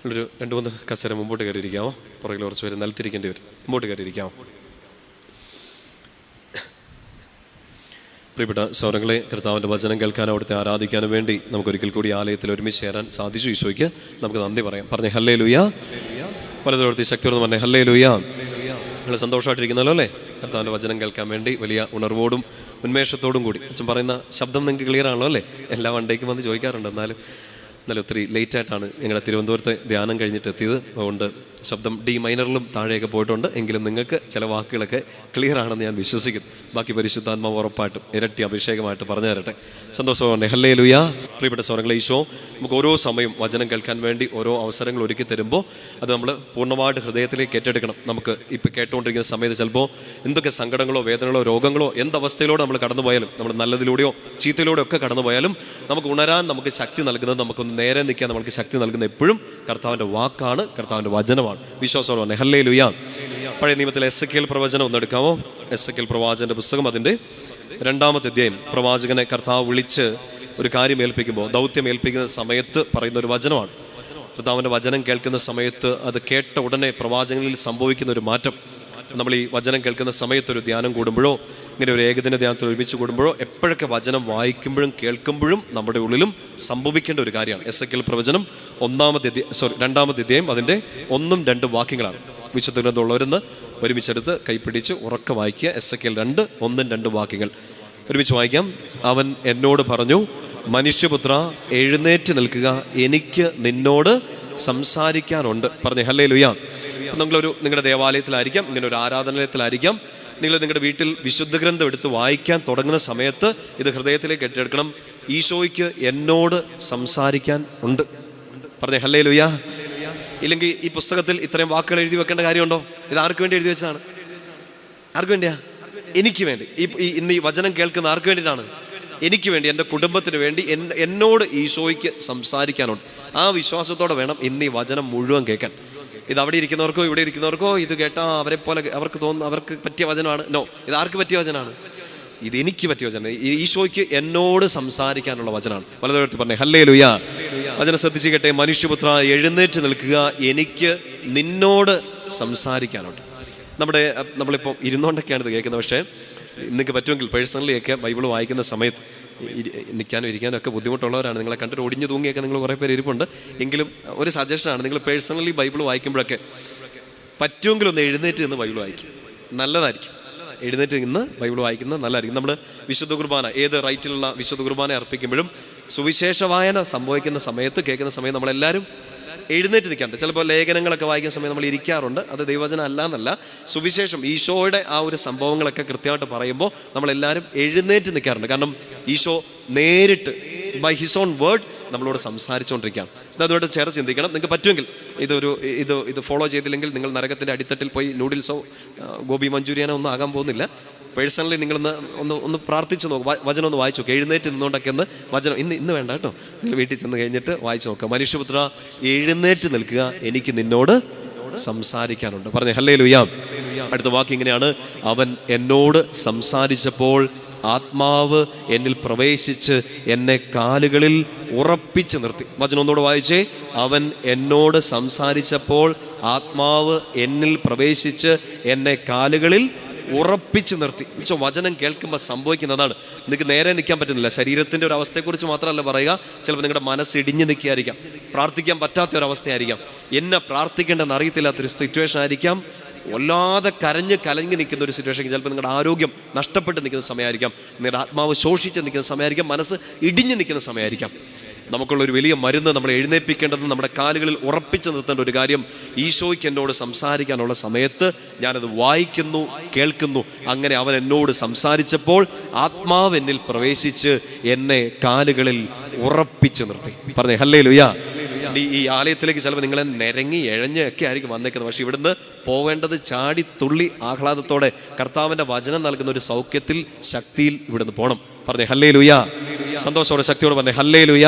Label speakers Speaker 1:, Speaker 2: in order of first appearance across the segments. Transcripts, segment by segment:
Speaker 1: ഒരു 2-3 കസേര മുമ്പോട്ട് കയറിയിരിക്കാമോ? പുറകിൽ കുറച്ച് പേര് നിലത്തിരിക്കേണ്ടി വരും. മുമ്പോട്ട് കയറിയിരിക്കാമോ? പ്രിയപ്പെട്ട സൗരങ്ങളെ, കർത്താവിൻ്റെ വചനം കേൾക്കാനും അവിടുത്തെ ആരാധിക്കാനും വേണ്ടി നമുക്കൊരിക്കൽ കൂടി ആലയത്തിൽ ഒരുമിച്ച് ചേരാൻ സാധിച്ചു. ഈശോയ്ക്ക് നമുക്ക് നന്ദി പറയാം. പറഞ്ഞേ ഹല്ലേലൂയ. പലതരത്തിൽ ശക്തിയോടെ പറഞ്ഞേ ഹല്ലേലൂയ. നിങ്ങൾ സന്തോഷമായിട്ടിരിക്കുന്നല്ലോ അല്ലേ? കർത്താവിൻ്റെ വചനം കേൾക്കാൻ വേണ്ടി വലിയ ഉണർവോടും ഉന്മേഷത്തോടും കൂടി. അച്ഛൻ പറയുന്ന ശബ്ദം നിങ്ങൾക്ക് ക്ലിയർ ആണല്ലോ അല്ലേ? എല്ലാ വണ്ടേക്കും വന്ന് ചോദിക്കാറുണ്ട്. എന്നാലും ഒത്തിരി ലേറ്റായിട്ടാണ് ഞങ്ങളുടെ തിരുവനന്തപുരത്തെ ധ്യാനം കഴിഞ്ഞിട്ട് എത്തിയത്. അതുകൊണ്ട് ശബ്ദം ഡി മൈനറിലും താഴെയൊക്കെ പോയിട്ടുണ്ട്. എങ്കിലും നിങ്ങൾക്ക് ചില വാക്കുകളൊക്കെ ക്ലിയർ ആണെന്ന് ഞാൻ വിശ്വസിക്കുന്നു. ബാക്കി പരിശുദ്ധാത്മാവ് ഉറപ്പായിട്ടും ഇരട്ടി അഭിഷേകമായിട്ട് പറഞ്ഞു തരട്ടെ. സന്തോഷമാണ്. ഹല്ലേലൂയ. പ്രിയപ്പെട്ട സ്വരങ്ങളെ, ഈശോ നമുക്ക് ഓരോ സമയം വചനം കേൾക്കാൻ വേണ്ടി ഓരോ അവസരങ്ങൾ ഒരുക്കി തരുമ്പോൾ അത് നമ്മൾ പൂർണ്ണമായിട്ട് ഹൃദയത്തിലേക്ക് ഏറ്റെടുക്കണം. നമുക്ക് ഇപ്പോൾ കേട്ടുകൊണ്ടിരിക്കുന്ന സമയത്ത് ചിലപ്പോൾ എന്തൊക്കെ സങ്കടങ്ങളോ വേദനകളോ രോഗങ്ങളോ എന്തവസ്ഥയിലൂടെ നമ്മൾ കടന്നു പോയാലും, നമ്മൾ നല്ലതിലൂടെയോ ചീത്തയിലൂടെയോ ഒക്കെ കടന്നു പോയാലും നമുക്ക് ഉണരാൻ നമുക്ക് ശക്തി നൽകുന്നത്, നമുക്കൊന്ന് നേരെ നിൽക്കാൻ നമുക്ക് ശക്തി നൽകുന്ന എപ്പോഴും കർത്താവിൻ്റെ വാക്കാണ്, കർത്താവിൻ്റെ വചനമാണ്. വിശ്വാസമാണ്. ഹല്ലേലൂയ. പഴയ നിയമത്തിലെ എസെക്കിയേൽ പ്രവചനം ഒന്നെടുക്കാമോ? എസെക്കിയേൽ പ്രവാചകന്റെ പുസ്തകം, അതിൻ്റെ 2-ാമത്തെ അധ്യായം. പ്രവാചകനെ കർത്താവ് വിളിച്ച് ഒരു കാര്യം ഏൽപ്പിക്കുമ്പോൾ, ദൗത്യം ഏൽപ്പിക്കുന്ന സമയത്ത് പറയുന്ന ഒരു വചനമാണ്. കർത്താവിൻ്റെ വചനം കേൾക്കുന്ന സമയത്ത് അത് കേട്ട ഉടനെ പ്രവാചകനിൽ സംഭവിക്കുന്ന ഒരു മാറ്റം. നമ്മൾ ഈ വചനം കേൾക്കുന്ന സമയത്ത് ഒരു ധ്യാനം കൂടുമ്പോഴോ ഇങ്ങനെ ഒരു ഏകദിന ധ്യാനത്തിൽ ഒരുമിച്ച് കൂടുമ്പോഴോ എപ്പോഴൊക്കെ വചനം വായിക്കുമ്പോഴും കേൾക്കുമ്പോഴും നമ്മുടെ ഉള്ളിലും സംഭവിക്കേണ്ട ഒരു കാര്യമാണ്. എസെക്കിയേൽ പ്രവചനം 2-ാമത്തെ അധ്യായം, അതിൻ്റെ 1-2 വാക്യങ്ങളാണ്. വിശുദ്ധ ഗ്രന്ഥമുള്ളവരെന്ന് ഒരുമിച്ചെടുത്ത് കൈപ്പിടിച്ച് ഉറക്കെ വായിക്കുക. എസെക്കിയേൽ 2:1-2 വാക്യങ്ങൾ ഒരുമിച്ച് വായിക്കാം. അവൻ എന്നോട് പറഞ്ഞു, മനുഷ്യപുത്ര എഴുന്നേറ്റ് നിൽക്കുക, എനിക്ക് നിന്നോട് സംസാരിക്കാനുണ്ട്. പറഞ്ഞേ ഹല്ലേലൂയ. നിങ്ങളുടെ ദേവാലയത്തിലായിരിക്കാം, ഇങ്ങനെ ഒരു ആരാധനാലയത്തിലായിരിക്കാം, നിങ്ങൾ നിങ്ങളുടെ വീട്ടിൽ വിശുദ്ധ ഗ്രന്ഥം എടുത്ത് വായിക്കാൻ തുടങ്ങുന്ന സമയത്ത് ഇത് ഹൃദയത്തിലേക്ക് ഏറ്റെടുക്കണം. ഈശോയ്ക്ക് എന്നോട് സംസാരിക്കാൻ ഉണ്ട്. പറഞ്ഞേ ഹല്ലേലൂയ. ഇല്ലെങ്കിൽ ഈ പുസ്തകത്തിൽ ഇത്രയും വാക്കുകൾ എഴുതി വെക്കേണ്ട കാര്യമുണ്ടോ? ഇത് ആർക്ക് വേണ്ടി എഴുതി വെച്ചാണ്? ആർക്ക് വേണ്ടിയാ? എനിക്ക് വേണ്ടി. ഇന്ന് ഈ വചനം കേൾക്കുന്ന ആർക്ക് വേണ്ടിയിട്ടാണ്? എനിക്ക് വേണ്ടി, എൻ്റെ കുടുംബത്തിന് വേണ്ടി, എന്നോട് ഈശോയ്ക്ക് സംസാരിക്കാനുണ്ട്. ആ വിശ്വാസത്തോടെ വേണം ഇന്ന് ഈ വചനം മുഴുവൻ കേൾക്കാൻ. ഇത് അവിടെ ഇരിക്കുന്നവർക്കോ ഇവിടെ ഇരിക്കുന്നവർക്കോ ഇത് കേട്ടാൽ അവരെ പോലെ അവർക്ക് തോന്നുന്നു അവർക്ക് പറ്റിയ വചനമാണ്. നോ, ഇത് ആർക്ക് പറ്റിയ വചനമാണ്? ഇത് എനിക്ക് പറ്റിയ വചനം. ഈശോയ്ക്ക് എന്നോട് സംസാരിക്കാനുള്ള വചനമാണ്. പലതരത്തിൽ പറഞ്ഞേ ഹല്ലേലൂയ. വചനം ശ്രദ്ധിച്ച് കേട്ടെ. മനുഷ്യപുത്ര എഴുന്നേറ്റ് നിൽക്കുക, എനിക്ക് നിന്നോട് സംസാരിക്കാനുണ്ട്. നമ്മളിപ്പോൾ ഇരുന്നുകൊണ്ടൊക്കെയാണ് ഇത് കേൾക്കുന്നത്. പക്ഷേ നിങ്ങൾക്ക് പറ്റുമെങ്കിൽ പേഴ്സണലി ഒക്കെ ബൈബിൾ വായിക്കുന്ന സമയത്ത് നിൽക്കാനും ഇരിക്കാനും ഒക്കെ ബുദ്ധിമുട്ടുള്ളവരാണ്. നിങ്ങളെ കണ്ടിട്ട് ഒടിഞ്ഞു തൂങ്ങിയൊക്കെ നിങ്ങൾ കുറേ പേര് ഇരിപ്പുണ്ട്. എങ്കിലും ഒരു സജഷനാണ്, നിങ്ങൾ പേഴ്സണലി ബൈബിൾ വായിക്കുമ്പോഴൊക്കെ പറ്റുമെങ്കിൽ ഒന്ന് എഴുന്നേറ്റ് നിന്ന് ബൈബിൾ വായിക്കും. നല്ലതായിരിക്കും. എഴുന്നേറ്റ് നിന്ന് ബൈബിൾ വായിക്കുന്നത് നല്ലതായിരിക്കും. നമ്മൾ വിശുദ്ധ കുർബാന, ഏത് റൈറ്റിലുള്ള വിശുദ്ധ കുർബാന അർപ്പിക്കുമ്പോഴും സുവിശേഷ വായന സംഭവിക്കുന്ന സമയത്ത്, കേൾക്കുന്ന സമയത്ത് നമ്മളെല്ലാവരും എഴുന്നേറ്റ് നിൽക്കാറുണ്ട്. ചിലപ്പോൾ ലേഖനങ്ങളൊക്കെ വായിക്കുന്ന സമയത്ത് നമ്മൾ ഇരിക്കാറുണ്ട്. അത് ദൈവവചനം അല്ല എന്നല്ല, സുവിശേഷം ഈശോയുടെ ആ ഒരു സംഭവങ്ങളൊക്കെ കൃത്യമായിട്ട് പറയുമ്പോൾ നമ്മളെല്ലാവരും എഴുന്നേറ്റ് നിൽക്കാറുണ്ട്. കാരണം ഈശോ നേരിട്ട് ബൈ ഹിസ് ഓൺ വേർഡ് നമ്മളോട് സംസാരിച്ചുകൊണ്ടിരിക്കുകയാണ്. അതുകൊണ്ട് ചേർത്ത് ചിന്തിക്കണം. നിങ്ങൾക്ക് പറ്റുമെങ്കിൽ ഇത് ഫോളോ ചെയ്തില്ലെങ്കിൽ നിങ്ങൾ നരകത്തിൻ്റെ അടിത്തട്ടിൽ പോയി നൂഡിൽസോ ഗോബി മഞ്ചൂരിയനോ ഒന്നും ആകാൻ പോകുന്നില്ല. പേഴ്സണലി നിങ്ങളൊന്ന് പ്രാർത്ഥിച്ച് നോക്കുക. വചനം ഒന്ന് വായിച്ചു നോക്കുക. എഴുന്നേറ്റ് നിന്നുകൊണ്ടൊക്കെ ഒന്ന് വചനം ഇന്ന് വേണ്ട കേട്ടോ, നിങ്ങൾ വീട്ടിൽ ചെന്ന് കഴിഞ്ഞിട്ട് വായിച്ചു നോക്കുക. മനുഷ്യപുത്ര എഴുന്നേറ്റ് നിൽക്കുക, എനിക്ക് നിന്നോട് സംസാരിക്കാനുണ്ട്. പറഞ്ഞേ ഹല്ലേലൂയ. അടുത്ത വാക്ക് ഇങ്ങനെയാണ്. അവൻ എന്നോട് സംസാരിച്ചപ്പോൾ ആത്മാവ് എന്നിൽ പ്രവേശിച്ച് എന്നെ കാലുകളിൽ ഉറപ്പിച്ച് നിർത്തി. വചനം ഒന്നുകൂടെ വായിച്ചേ. അവൻ എന്നോട് സംസാരിച്ചപ്പോൾ ആത്മാവ് എന്നിൽ പ്രവേശിച്ച് എന്നെ കാലുകളിൽ ഉറപ്പിച്ച് നിർത്തി. വചനം കേൾക്കുമ്പോൾ സംഭവിക്കുന്നതാണ്. നിങ്ങൾക്ക് നേരെ നിൽക്കാൻ പറ്റുന്നില്ല. ശരീരത്തിൻ്റെ ഒരു അവസ്ഥയെക്കുറിച്ച് മാത്രമല്ല പറയുക. ചിലപ്പോൾ നിങ്ങളുടെ മനസ്സ് ഇടിഞ്ഞു നിൽക്കുകയായിരിക്കാം. പ്രാർത്ഥിക്കാൻ പറ്റാത്ത ഒരവസ്ഥയായിരിക്കാം. എന്നെ പ്രാർത്ഥിക്കേണ്ടെന്ന് അറിയത്തില്ലാത്തൊരു സിറ്റുവേഷൻ ആയിരിക്കാം. വല്ലാതെ കലങ്ങി നിൽക്കുന്ന ഒരു സിറ്റുവേഷൻ. ചിലപ്പോൾ നിങ്ങളുടെ ആരോഗ്യം നഷ്ടപ്പെട്ട് നിൽക്കുന്ന സമയമായിരിക്കാം. നിങ്ങളുടെ ആത്മാവ് ശോഷിച്ച് നിൽക്കുന്ന സമയമായിരിക്കാം. മനസ്സ് ഇടിഞ്ഞു നിൽക്കുന്ന സമയമായിരിക്കാം. നമുക്കുള്ളൊരു വലിയ മരുന്ന്, നമ്മൾ എഴുന്നേൽപ്പിക്കേണ്ടത്, നമ്മുടെ കാലുകളിൽ ഉറപ്പിച്ച് നിർത്തേണ്ട ഒരു കാര്യം, ഈശോയ്ക്ക് എന്നോട് സംസാരിക്കാനുള്ള സമയത്ത് ഞാനത് വായിക്കുന്നു, കേൾക്കുന്നു. അങ്ങനെ അവൻ എന്നോട് സംസാരിച്ചപ്പോൾ ആത്മാവ് എന്നിൽ പ്രവേശിച്ച് എന്നെ കാലുകളിൽ ഉറപ്പിച്ച് നിർത്തി. പറഞ്ഞേ ഹല്ലേലൂയ. ഈ ആലയത്തിലേക്ക് ചിലപ്പോൾ നിങ്ങളെ നിരങ്ങി എഴഞ്ഞൊക്കെ ആയിരിക്കും വന്നേക്കുന്നത്. പക്ഷെ ഇവിടുന്ന് പോവേണ്ടത് ചാടി തുള്ളി ആഹ്ലാദത്തോടെ കർത്താവിൻ്റെ വചനം നൽകുന്ന ഒരു സൗഖ്യത്തിൽ, ശക്തിയിൽ ഇവിടുന്ന് പോകണം. പറഞ്ഞേ ഹല്ലേലൂയ. സന്തോഷത്തോടെ ശക്തിയോടെ പറഞ്ഞേ ഹല്ലേലൂയ.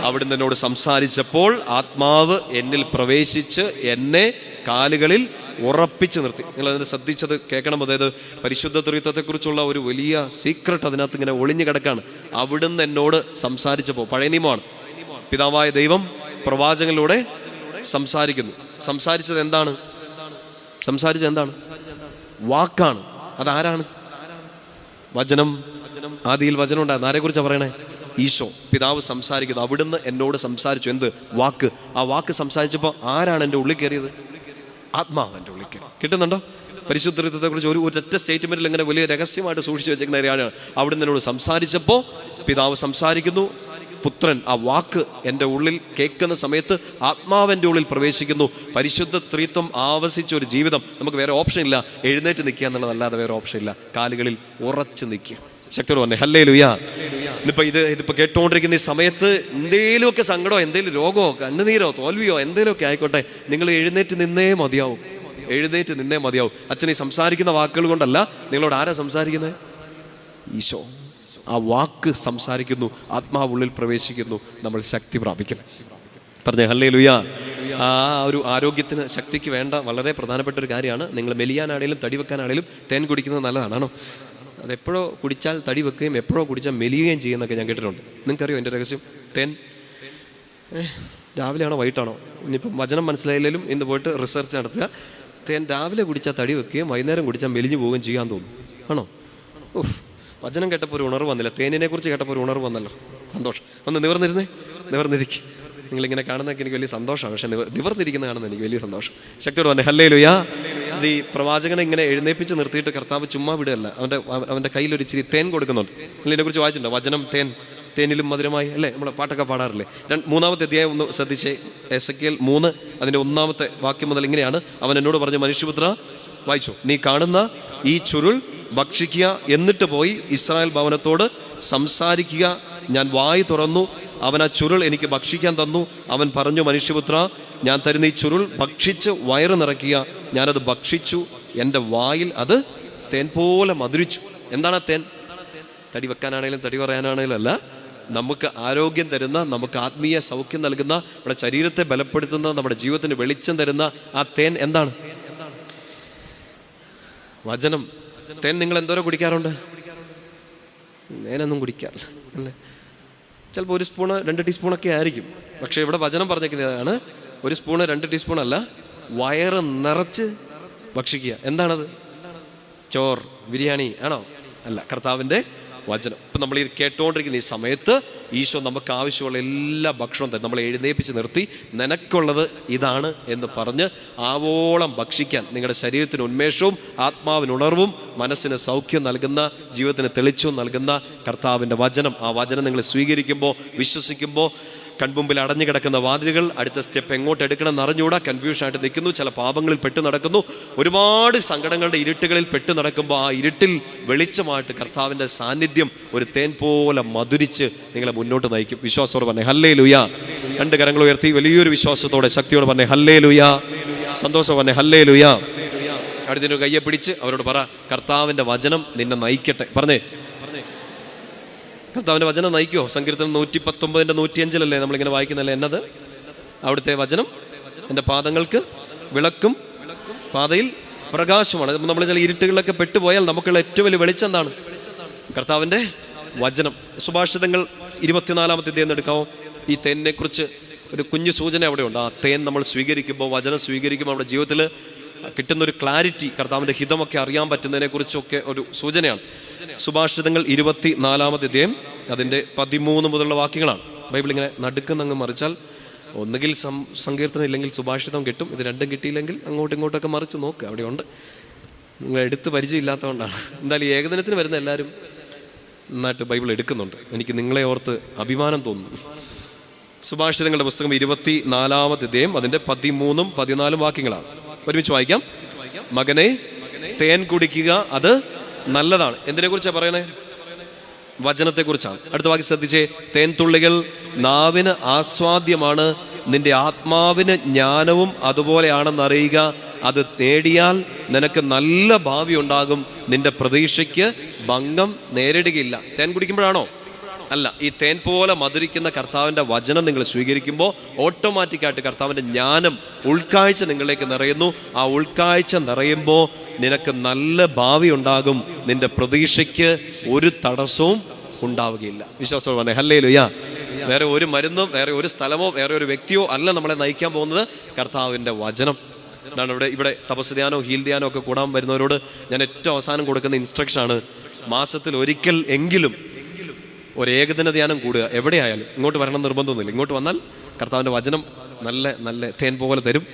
Speaker 1: അവിടുന്ന് എന്നോട് സംസാരിച്ചപ്പോൾ ആത്മാവ് എന്നിൽ പ്രവേശിച്ച് എന്നെ കാലുകളിൽ ഉറപ്പിച്ച് നിർത്തി. നിങ്ങളതിനെ ശ്രദ്ധിച്ചത് കേൾക്കണം. അതായത് പരിശുദ്ധ ത്രിത്വത്തെക്കുറിച്ചുള്ള ഒരു വലിയ സീക്രട്ട് അതിനകത്ത് ഇങ്ങനെ ഒളിഞ്ഞു കിടക്കാണ്. അവിടുന്ന് എന്നോട് സംസാരിച്ചപ്പോൾ, പഴയ നിയമമാണ്, പിതാവായ ദൈവം പ്രവാചകനിലൂടെ സംസാരിക്കുന്നു. സംസാരിച്ചത് എന്താണ്? വാക്കാണ്. അതാരാണ്? വചനം. ആദിയിൽ വചനം ഉണ്ടായിരുന്നു. ആരെക്കുറിച്ചാണ് പറയണേ? ഈശോ. പിതാവ് സംസാരിക്കുന്നു. അവിടുന്ന് എന്നോട് സംസാരിച്ചു. എന്ത്? വാക്ക്. ആ വാക്ക് സംസാരിച്ചപ്പോൾ ആരാണ് എൻ്റെ ഉള്ളിൽ കയറിയത്? ആത്മാവ് എൻ്റെ ഉള്ളിൽ കയറി. കിട്ടുന്നുണ്ടോ? പരിശുദ്ധ ത്രിത്വത്തെക്കുറിച്ച് ഒരൊറ്റ സ്റ്റേറ്റ്മെന്റിൽ ഇങ്ങനെ വലിയ രഹസ്യമായിട്ട് സൂക്ഷിച്ചു വെച്ചിരിക്കുന്ന കാര്യമാണ്. അവിടുന്ന് എന്നോട് സംസാരിച്ചപ്പോൾ പിതാവ് സംസാരിക്കുന്നു, പുത്രൻ ആ വാക്ക് എൻ്റെ ഉള്ളിൽ കേൾക്കുന്ന സമയത്ത് ആത്മാവിൻ്റെ ഉള്ളിൽ പ്രവേശിക്കുന്നു. പരിശുദ്ധ ത്രിത്വം ആവസിച്ച ഒരു ജീവിതം. നമുക്ക് വേറെ ഓപ്ഷൻ ഇല്ല. എഴുന്നേറ്റ് നിൽക്കുക എന്നുള്ളതല്ലാതെ വേറെ ഓപ്ഷൻ ഇല്ല. കാലുകളിൽ ഉറച്ചു നിൽക്കുക. ശക്തിയോട് പറഞ്ഞേ ഹല്ലേലൂയ. ഇതിപ്പോ കേട്ടുകൊണ്ടിരിക്കുന്ന ഈ സമയത്ത് എന്തേലുമൊക്കെ സങ്കടമോ, എന്തേലും രോഗമോ, കണ്ണുനീരോ, തോൽവിയോ എന്തേലുമൊക്കെ ആയിക്കോട്ടെ, നിങ്ങൾ എഴുന്നേറ്റ് നിന്നേ മതിയാവും. അച്ഛൻ ഈ സംസാരിക്കുന്ന വാക്കുകൾ കൊണ്ടല്ല. നിങ്ങളോട് ആരാ സംസാരിക്കുന്നത്? ഈശോ. ആ വാക്ക് സംസാരിക്കുന്നു, ആത്മാവുള്ളിൽ പ്രവേശിക്കുന്നു, നമ്മൾ ശക്തി പ്രാപിക്കുന്നു. പറഞ്ഞേ ഹല്ലേലൂയ. ആ ഒരു ആരോഗ്യത്തിന്, ശക്തിക്ക് വേണ്ട വളരെ പ്രധാനപ്പെട്ട ഒരു കാര്യമാണ്. നിങ്ങൾ മെലിയാനാണേലും തടി വെക്കാനാണേലും തേൻ കുടിക്കുന്നത് നല്ലതാണോ? അതെപ്പോഴോ കുടിച്ചാൽ തടി വെക്കുകയും എപ്പോഴോ കുടിച്ചാൽ മെലിയുകയും ചെയ്യുന്നൊക്കെ ഞാൻ കേട്ടിട്ടുണ്ട്. നിങ്ങൾക്കറിയോ എൻ്റെ രഹസ്യം? തേൻ രാവിലെയാണോ വൈകിട്ടാണോ? ഇനിയിപ്പം വചനം മനസ്സിലായില്ലെങ്കിലും ഇന്ന് പോയിട്ട് റിസർച്ച് നടത്തുക. തേൻ രാവിലെ കുടിച്ചാൽ തടി വെക്കുകയും വൈകുന്നേരം കുടിച്ചാൽ മെലിഞ്ഞു പോവുകയും ചെയ്യാൻ തോന്നും. ആണോ? വചനം കേട്ടപ്പോൾ ഒരു ഉണർവ് വന്നില്ല. തേനിനെ കുറിച്ച് കേട്ടപ്പോൾ ഒരു ഉണർവ് വന്നല്ലോ. സന്തോഷം. ഒന്ന് നിവർന്നിരിക്കും. നിങ്ങളിങ്ങനെ കാണുന്നതൊക്കെ എനിക്ക് വലിയ സന്തോഷമാണ്. പക്ഷെ നിവർന്നിരിക്കുന്ന കാണുന്നത് എനിക്ക് വലിയ സന്തോഷം. ശക്തിയോട് പറഞ്ഞേ ഹല്ലേലൂയ. ഇത് ഈ പ്രവാചകനെ ഇങ്ങനെ എഴുന്നേപ്പിച്ച് നിർത്തിയിട്ട് കർത്താവ് ചുമ്മാ വിടുകയല്ല. അവൻ്റെ കയ്യിൽ ഒരു ഇച്ചിരി തേൻ കൊടുക്കുന്നുണ്ട്. നിങ്ങൾ ഇതിനെക്കുറിച്ച് വായിച്ചിട്ടുണ്ടോ? വചനം തേനിലും മധുരമായി അല്ലേ? നമ്മൾ പാട്ടൊക്കെ പാടാറില്ലേ? 3-ാമത്തെ അധ്യായം ഒന്ന് ശ്രദ്ധിച്ചേ. എസെക്കിയേൽ 3 അതിൻ്റെ 1-ാമത്തെ വാക്യം മുതൽ ഇങ്ങനെയാണ്. അവൻ എന്നോട് പറഞ്ഞു, മനുഷ്യപുത്ര വായിച്ചു, നീ കാണുന്ന ഈ ചുരുൾ ഭക്ഷിക്കുക, എന്നിട്ട് പോയി ഇസ്രായേൽ ഭവനത്തോട് സംസാരിക്കുക. ഞാൻ വായി തുറന്നു, അവൻ ആ ചുരുൾ എനിക്ക് ഭക്ഷിക്കാൻ തന്നു. അവൻ പറഞ്ഞു, മനുഷ്യപുത്ര, ഞാൻ തരുന്ന ഈ ചുരുൾ ഭക്ഷിച്ച് വയറ് നിറയ്ക്കുക. ഞാനത് ഭക്ഷിച്ചു, എൻ്റെ വായിൽ അത് തേൻ പോലെ മധുരിച്ചു. എന്താണ് തേൻ? തടി വെക്കാനാണേലും തടി പറയാനാണേലും അല്ല, നമുക്ക് ആരോഗ്യം തരുന്ന, നമുക്ക് ആത്മീയ സൗഖ്യം നൽകുന്ന, നമ്മുടെ ശരീരത്തെ ബലപ്പെടുത്തുന്ന, നമ്മുടെ ജീവിതത്തിന് വെളിച്ചം തരുന്ന ആ തേൻ എന്താണ്? വചനം. തേൻ നിങ്ങൾ എന്തോരം കുടിക്കാറുണ്ട്? ഞാനൊന്നും കുടിക്കാറില്ല അല്ലേ? ചിലപ്പോൾ 1 സ്പൂണ് 2 ടീസ്പൂണൊക്കെ ആയിരിക്കും. പക്ഷെ ഇവിടെ വചനം പറഞ്ഞിരിക്കുന്നതാണ് 1 സ്പൂണ് 2 ടീസ്പൂൺ അല്ല, വയറ് നിറച്ച് ഭക്ഷിക്കുക. എന്താണത്? ചോർ, ബിരിയാണി ആണോ? അല്ല, കർത്താവിൻ്റെ വചനം. ഇപ്പം നമ്മൾ ഈ കേട്ടുകൊണ്ടിരിക്കുന്ന ഈ സമയത്ത് ഈശോ നമുക്ക് ആവശ്യമുള്ള എല്ലാ ഭക്ഷണവും തരും. നമ്മളെ എഴുന്നേപ്പിച്ച് നിർത്തി നിനക്കുള്ളത് ഇതാണ് എന്ന് പറഞ്ഞ് ആവോളം ഭക്ഷിക്കാൻ, നിങ്ങളുടെ ശരീരത്തിന് ഉന്മേഷവും ആത്മാവിന് ഉണർവും മനസ്സിന് സൗഖ്യം നൽകുന്ന, ജീവിതത്തിന് തെളിച്ചവും നൽകുന്ന കർത്താവിൻ്റെ വചനം. ആ വചനം നിങ്ങൾ സ്വീകരിക്കുമ്പോൾ, വിശ്വസിക്കുമ്പോൾ, കൺമുമ്പിൽ അടഞ്ഞു കിടക്കുന്ന വാതിലുകൾ അടുത്ത സ്റ്റെപ്പ് എങ്ങോട്ട് എടുക്കണം എന്നറിഞ്ഞുകൂടാ, കൺഫ്യൂഷനായിട്ട് നിൽക്കുന്നു, ചില പാപങ്ങളിൽ പെട്ടു നടക്കുന്നു, ഒരുപാട് സങ്കടങ്ങളുടെ ഇരുട്ടുകളിൽ പെട്ടു നടക്കുമ്പോൾ ആ ഇരുട്ടിൽ വെളിച്ചമായിട്ട് കർത്താവിൻ്റെ സാന്നിധ്യം ഒരു തേൻ പോലെ മധുരിച്ച് നിങ്ങളെ മുന്നോട്ട് നയിക്കും. വിശ്വാസത്തോടെ പറഞ്ഞേ ഹല്ലേലൂയ. 2 കരങ്ങൾ ഉയർത്തി വലിയൊരു വിശ്വാസത്തോടെ ശക്തിയോടെ പറഞ്ഞേ ഹല്ലേലൂയ. സന്തോഷം പറഞ്ഞേ ഹല്ലേലൂയ. അടുത്തൊരു കയ്യെ പിടിച്ച് അവരോട് പറ, കർത്താവിൻ്റെ വചനം നിന്നെ നയിക്കട്ടെ. പറഞ്ഞേ, കർത്താവിൻ്റെ വചനം നയിക്കുമോ? സങ്കീർത്തനം 119 105 നമ്മളിങ്ങനെ വായിക്കുന്നല്ലേ? എന്നത് അവിടുത്തെ വചനം എൻ്റെ പാദങ്ങൾക്ക് വിളക്കും പാതയിൽ പ്രകാശമാണ്. നമ്മൾ ചില ഇരുട്ടുകളിലൊക്കെ പെട്ടുപോയാൽ നമുക്കുള്ള ഏറ്റവും വലിയ വെളിച്ചം എന്താണ്? കർത്താവിൻ്റെ വചനം. സുഭാഷിതങ്ങൾ 24-ാമത്തെ അധ്യായം എടുക്കാമോ? ഈ തേനിനെ കുറിച്ച് ഒരു കുഞ്ഞു സൂചന അവിടെ ഉണ്ട്. ആ തേൻ നമ്മൾ സ്വീകരിക്കുമ്പോൾ, വചനം സ്വീകരിക്കുമ്പോൾ നമ്മുടെ ജീവിതത്തിൽ കിട്ടുന്നൊരു ക്ലാരിറ്റി, കർത്താവിൻ്റെ ഹിതമൊക്കെ അറിയാൻ പറ്റുന്നതിനെ കുറിച്ചൊക്കെ ഒരു സൂചനയാണ്. സുഭാഷിതങ്ങൾ 24-ാമത്തെ അധ്യായം അതിൻ്റെ 13 മുതലുള്ള വാക്യങ്ങളാണ്. ബൈബിൾ ഇങ്ങനെ നടുക്കുന്നങ്ങ് മറിച്ചാൽ ഒന്നുകിൽ സങ്കീർത്തനം ഇല്ലെങ്കിൽ സുഭാഷിതം കിട്ടും. ഇത് രണ്ടും കിട്ടിയില്ലെങ്കിൽ അങ്ങോട്ടും ഇങ്ങോട്ടൊക്കെ മറിച്ച് നോക്കുക, അവിടെ ഉണ്ട്. നിങ്ങൾ എടുത്ത് പരിചയമില്ലാത്തതുകൊണ്ടാണ്. എന്തായാലും ഏകദിനത്തിന് വരുന്ന എല്ലാവരും നന്നായിട്ട് ബൈബിൾ എടുക്കുന്നുണ്ട്. എനിക്ക് നിങ്ങളെ ഓർത്ത് അഭിമാനം തോന്നുന്നു. സുഭാഷിതങ്ങളുടെ പുസ്തകം 24-ാമത്തെ അധ്യായം അതിൻ്റെ 13 14 വാക്യങ്ങളാണ്. ഒരുമിച്ച് വായിക്കാം. മകനെ, തേൻ കുടിക്കുക, അത് നല്ലതാണ്. എന്തിനെ കുറിച്ചാണ് പറയണേ? വചനത്തെക്കുറിച്ചാണ്. അടുത്ത വാക്യം ശ്രദ്ധിച്ചേ. തേൻ തുള്ളികൾ നാവിന് ആസ്വാദ്യമാണ്, നിന്റെ ആത്മാവിന് ജ്ഞാനവും അതുപോലെയാണെന്ന് അറിയുക. അത് നേടിയാൽ നിനക്ക് നല്ല ഭാവി ഉണ്ടാകും, നിന്റെ പ്രതീക്ഷയ്ക്ക് ഭംഗം നേരിടുകയില്ല. തേൻ കുടിക്കുമ്പോഴാണോ? അല്ല. ഈ തേൻ പോലെ മധുരിക്കുന്ന കർത്താവിൻ്റെ വചനം നിങ്ങൾ സ്വീകരിക്കുമ്പോൾ ഓട്ടോമാറ്റിക്കായിട്ട് കർത്താവിൻ്റെ ജ്ഞാനം, ഉൾക്കാഴ്ച നിങ്ങളിലേക്ക് നിറയുന്നു. ആ ഉൾക്കാഴ്ച നിറയുമ്പോൾ നിനക്ക് നല്ല ഭാവി ഉണ്ടാകും, നിന്റെ പ്രതീക്ഷയ്ക്ക് ഒരു തടസ്സവും ഉണ്ടാവുകയില്ല. വിശ്വാസം പറഞ്ഞേ ഹല്ലേലൂയ. വേറെ ഒരു മരുന്നും വേറെ ഒരു സ്ഥലമോ വേറെ ഒരു വ്യക്തിയോ അല്ല നമ്മളെ നയിക്കാൻ പോകുന്നത്, കർത്താവിൻ്റെ വചനം. അതാണ് ഇവിടെ തപസ് ധ്യാനോ ഹീൽ ധ്യാനോ ഒക്കെ കൂടാൻ വരുന്നവരോട് ഞാൻ ഏറ്റവും അവസാനം കൊടുക്കുന്ന ഇൻസ്ട്രക്ഷനാണ്, മാസത്തിൽ ഒരിക്കൽ എങ്കിലും ഒരു ഏകദിന ധ്യാനം കൂടുക. എവിടെയായാലും ഇങ്ങോട്ട് വരണം നിർബന്ധമൊന്നുമില്ല. ഇങ്ങോട്ട് വന്നാൽ കർത്താവിൻ്റെ വചനം നല്ല നല്ല തേൻ പോലെ തരും.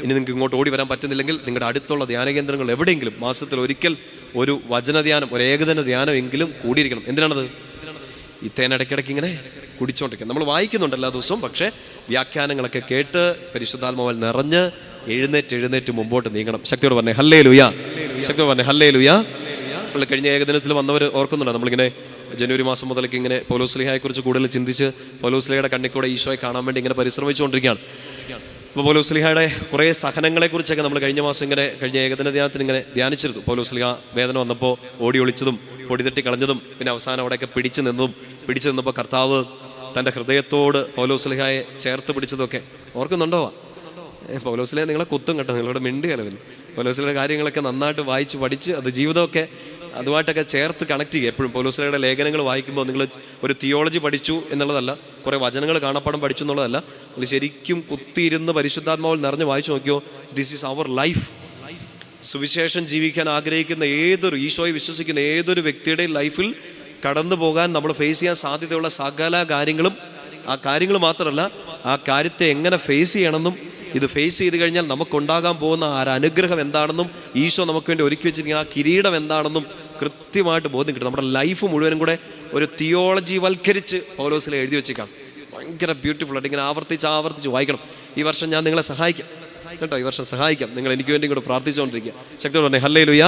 Speaker 1: ഇനി നിങ്ങൾക്ക് ഇങ്ങോട്ട് ഓടി വരാൻ പറ്റുന്നില്ലെങ്കിൽ നിങ്ങളുടെ അടുത്തുള്ള ധ്യാന കേന്ദ്രങ്ങൾ എവിടെയെങ്കിലും മാസത്തിൽ ഒരിക്കൽ ഒരു വചനധ്യാനം, ഒരു ഏകദിന ധ്യാനം എങ്കിലും കൂടിയിരിക്കണം. എന്തിനാണത്? ഈ തേൻ ഇടയ്ക്കിടയ്ക്ക് ഇങ്ങനെ കുടിച്ചോണ്ടിരിക്കുക. നമ്മൾ വായിക്കുന്നുണ്ട് എല്ലാ ദിവസവും, പക്ഷേ വ്യാഖ്യാനങ്ങളൊക്കെ കേട്ട് പരിശുദ്ധാത്മാവിൽ നിറഞ്ഞ് എഴുന്നേറ്റ് മുമ്പോട്ട് നീങ്ങണം. ശക്തിയോട് പറഞ്ഞേ ഹല്ലേലൂയ. ശക്തിയോട് പറഞ്ഞേ ഹല്ലേലൂയ. നമ്മൾ കഴിഞ്ഞ ഏകദിനത്തിൽ വന്നവർ ഓർക്കുന്നുണ്ടോ? നമ്മളിങ്ങനെ ജനുവരി മാസം മുതലേക്ക് ഇങ്ങനെ പൗലോസ്ലീഹയെക്കുറിച്ച് കൂടുതൽ ചിന്തിച്ച് പൗലോസ്ലീഹയുടെ കണ്ണിക്കൂടെ ഈശോയെ കാണാൻ വേണ്ടി ഇങ്ങനെ പരിശ്രമിച്ചുകൊണ്ടിരിക്കുകയാണ്. അപ്പോൾ പൗലോസ്ലീഹയുടെ കുറേ സഹനങ്ങളെക്കുറിച്ചൊക്കെ നമ്മൾ കഴിഞ്ഞ മാസം കഴിഞ്ഞ ഏകദിന ധ്യാനത്തിന് ഇങ്ങനെ ധ്യാനിച്ചിരുന്നു. പൗലോസ്ലീഹ വേദന വന്നപ്പോൾ ഓടി ഒളിച്ചതും പൊടിതട്ടി കളഞ്ഞതും പിന്നെ അവസാനം അവിടെയൊക്കെ പിടിച്ചു നിന്നപ്പോൾ കർത്താവ് തൻ്റെ ഹൃദയത്തോട് പൗലോസ്ലീഹയെ ചേർത്ത് പിടിച്ചതൊക്കെ ഓർക്കുന്നുണ്ടോ? പൗലോസ്ലീഹ നിങ്ങളെ കുത്തും കേട്ടോ, നിങ്ങളോട് മിണ്ടുകയല്ല. പിന്നെ പൗലോസ്ലീഹയുടെ കാര്യങ്ങളൊക്കെ നന്നായിട്ട് വായിച്ച് പഠിച്ച് അത് ജീവിതമൊക്കെ അതുമായിട്ടൊക്കെ ചേർത്ത് കണക്ട് ചെയ്യുക. എപ്പോഴും പൗലോസ്ലീഹയുടെ ലേഖനങ്ങൾ വായിക്കുമ്പോൾ നിങ്ങൾ ഒരു തിയോളജി പഠിച്ചു എന്നുള്ളതല്ല, കുറേ വചനങ്ങൾ കാണാപ്പാടം പഠിച്ചു എന്നുള്ളതല്ല, നിങ്ങൾ ശരിക്കും കുത്തിയിരുന്ന് പരിശുദ്ധാത്മാവിൽ നിറഞ്ഞ് വായിച്ചു നോക്കിയോ. This is our life. സുവിശേഷം ജീവിക്കാൻ ആഗ്രഹിക്കുന്ന ഈശോയെ വിശ്വസിക്കുന്ന ഏതൊരു വ്യക്തിയുടെയും ലൈഫിൽ കടന്നു പോകാൻ നമ്മൾ ഫേസ് ചെയ്യാൻ സാധ്യതയുള്ള സകല കാര്യങ്ങളും, ആ കാര്യങ്ങൾ മാത്രമല്ല ആ കാര്യത്തെ എങ്ങനെ ഫേസ് ചെയ്യണമെന്നും ഇത് ഫേസ് ചെയ്ത് കഴിഞ്ഞാൽ നമുക്കുണ്ടാകാൻ പോകുന്ന ആ അനുഗ്രഹം എന്താണെന്നും ഈശോ നമുക്ക് വേണ്ടി ഒരുക്കി വെച്ചിരിക്കുന്ന ആ കിരീടം എന്താണെന്നും കൃത്യമായിട്ട് ബോധ്യം കിട്ടും. നമ്മുടെ ലൈഫ് മുഴുവനും കൂടെ ഒരു തിയോളജി വൽക്കരിച്ച് പൗലോസിൽ എഴുതി വെച്ചേക്കാം. ഭയങ്കര ബ്യൂട്ടിഫുൾ ആയിട്ട് ഇങ്ങനെ ആവർത്തിച്ച് വായിക്കണം. ഈ വർഷം ഞാൻ നിങ്ങളെ സഹായിക്കാം കേട്ടോ, ഈ വർഷം സഹായിക്കാം. നിങ്ങൾ എനിക്ക് വേണ്ടി കൂടെ പ്രാർത്ഥിച്ചുകൊണ്ടിരിക്കുക. ശക്തിയോട് പറഞ്ഞേ ഹല്ലേലൂയ.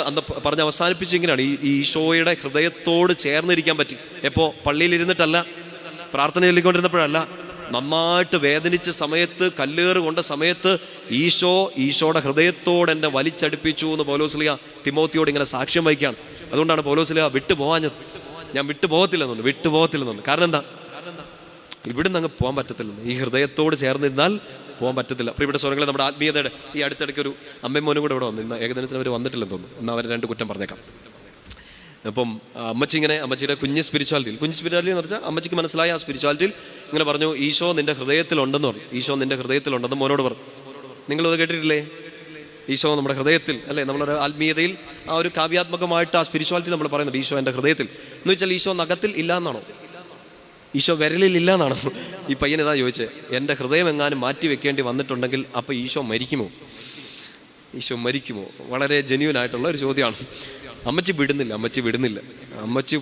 Speaker 1: അന്ന് പറഞ്ഞ് അവസാനിപ്പിച്ച് ഇങ്ങനെയാണ്, ഈ ഈശോയുടെ ഹൃദയത്തോട് ചേർന്നിരിക്കാൻ പറ്റി. എപ്പോൾ? പള്ളിയിൽ ഇരുന്നിട്ടല്ല, പ്രാർത്ഥന ചൊല്ലിക്കൊണ്ടിരുന്നപ്പോഴല്ല, നന്നായിട്ട് വേദനിച്ച സമയത്ത്, കല്ലേറ് കൊണ്ട സമയത്ത് ഈശോയുടെ ഹൃദയത്തോട് എന്നെ വലിച്ചടുപ്പിച്ചു എന്ന് പൗലോസ്ലീഹ തിമോത്തിയോട് ഇങ്ങനെ സാക്ഷ്യം വഹിക്കുകയാണ്. അതുകൊണ്ടാണ് പൗലോസ്ലീഹ വിട്ടുപോകാഞ്ഞത്. ഞാൻ വിട്ടുപോകത്തില്ലെന്നുണ്ട്. കാരണം എന്താ? ഇവിടുന്ന് അങ്ങ് പോകാൻ പറ്റത്തില്ലെന്ന്. ഈ ഹൃദയത്തോട് ചേർന്നിരുന്നാൽ പോകാൻ പറ്റത്തില്ല. പ്രിയപ്പെട്ട സ്വരങ്ങളെ, നമ്മുടെ ആത്മീയതയുടെ ഈ അടുത്തിടയ്ക്ക് ഒരു അമ്മയും മോനും കൂടെ ഇവിടെ വന്നു. ഇന്ന് ഏകദിനത്തിന് അവർ വന്നിട്ടില്ലെന്ന് തോന്നുന്നു. എന്നാൽ അവർ രണ്ട് കുറ്റം പറഞ്ഞേക്കാം. അപ്പം അമ്മച്ചിയുടെ കുഞ്ഞ് സ്പിരിച്വാലിറ്റി എന്ന് പറഞ്ഞാൽ അമ്മച്ചിക്ക് മനസ്സിലായ ആ സ്പിരിച്വാലിറ്റിയിൽ ഇങ്ങനെ പറഞ്ഞു, ഈശോ നിന്റെ ഹൃദയത്തിലുണ്ടെന്ന് പറഞ്ഞു. ഈശോ നിന്റെ ഹൃദയത്തിലുണ്ടെന്ന് മോനോട് പറഞ്ഞു. നിങ്ങളത് കേട്ടിട്ടില്ലേ? ഈശോ നമ്മുടെ ഹൃദയത്തിൽ അല്ലേ? നമ്മുടെ ആത്മീയതയിൽ ആ ഒരു കാവ്യാത്മകമായിട്ട് ആ സ്പിരിച്വാലിറ്റി നമ്മൾ പറയുന്നുണ്ട്. ഈശോ എൻ്റെ ഹൃദയത്തിൽ എന്ന് വെച്ചാൽ ഈശോ നഖത്തിൽ ഇല്ല എന്നാണോ? ഈശോ വിരലിൽ ഇല്ല എന്നാണോ? ഈ പയ്യൻ ഇതാ ചോദിച്ചത്. എൻ്റെ ഹൃദയം എങ്ങാനും മാറ്റി വെക്കേണ്ടി വന്നിട്ടുണ്ടെങ്കിൽ അപ്പോൾ ഈശോ മരിക്കുമോ? വളരെ ജെന്യൂൻ ആയിട്ടുള്ള ഒരു ചോദ്യമാണ്. അമ്മച്ചി വിടുന്നില്ല. അമ്മച്ചി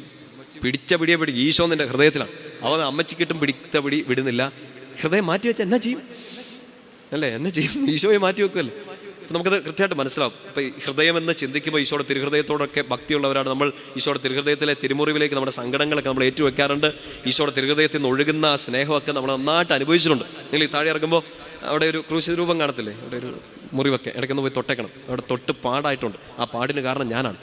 Speaker 1: പിടിച്ച പിടിയെ പിടിക്കും. ഈശോ നിന്റെ ഹൃദയത്തിലാണ്. അമ്മച്ചി കിട്ടും പിടിച്ച പിടി വിടുന്നില്ല. ഹൃദയം മാറ്റി വെച്ചാൽ എന്നാ ചെയ്യും? ഈശോയെ മാറ്റി വെക്കുമല്ലേ? നമുക്കത് കൃത്യമായിട്ട് മനസ്സിലാവും. ഇപ്പം ഹൃദയം എന്ന് ചിന്തിക്കുമ്പോൾ ഈശോയുടെ തിരുഹൃദയത്തോടൊക്കെ ഭക്തിയുള്ളവരാണ് നമ്മൾ. ഈശോയുടെ തിരുഹൃദയത്തിലെ തിരുമുറിവിലേക്ക് നമ്മുടെ സങ്കടങ്ങളൊക്കെ നമ്മൾ ഏറ്റുവെക്കാറുണ്ട്. ഈശോയുടെ തിരുഹൃദയത്തിൽ നിന്ന് ഒഴുകുന്ന സ്നേഹമൊക്കെ നമ്മൾ നന്നായിട്ട് അനുഭവിച്ചിട്ടുണ്ട്. നിങ്ങൾ ഈ താഴെ ഇറങ്ങുമ്പോൾ അവിടെ ഒരു ക്രൂശിത രൂപം കാണത്തില്ലേ? അവിടെ ഒരു മുറിവൊക്കെ ഇടയ്ക്കൊന്ന് പോയി തൊട്ടേക്കണം. അവിടെ തൊട്ട് പാടായിട്ടുണ്ട്. ആ പാടിന് കാരണം ഞാനാണ്.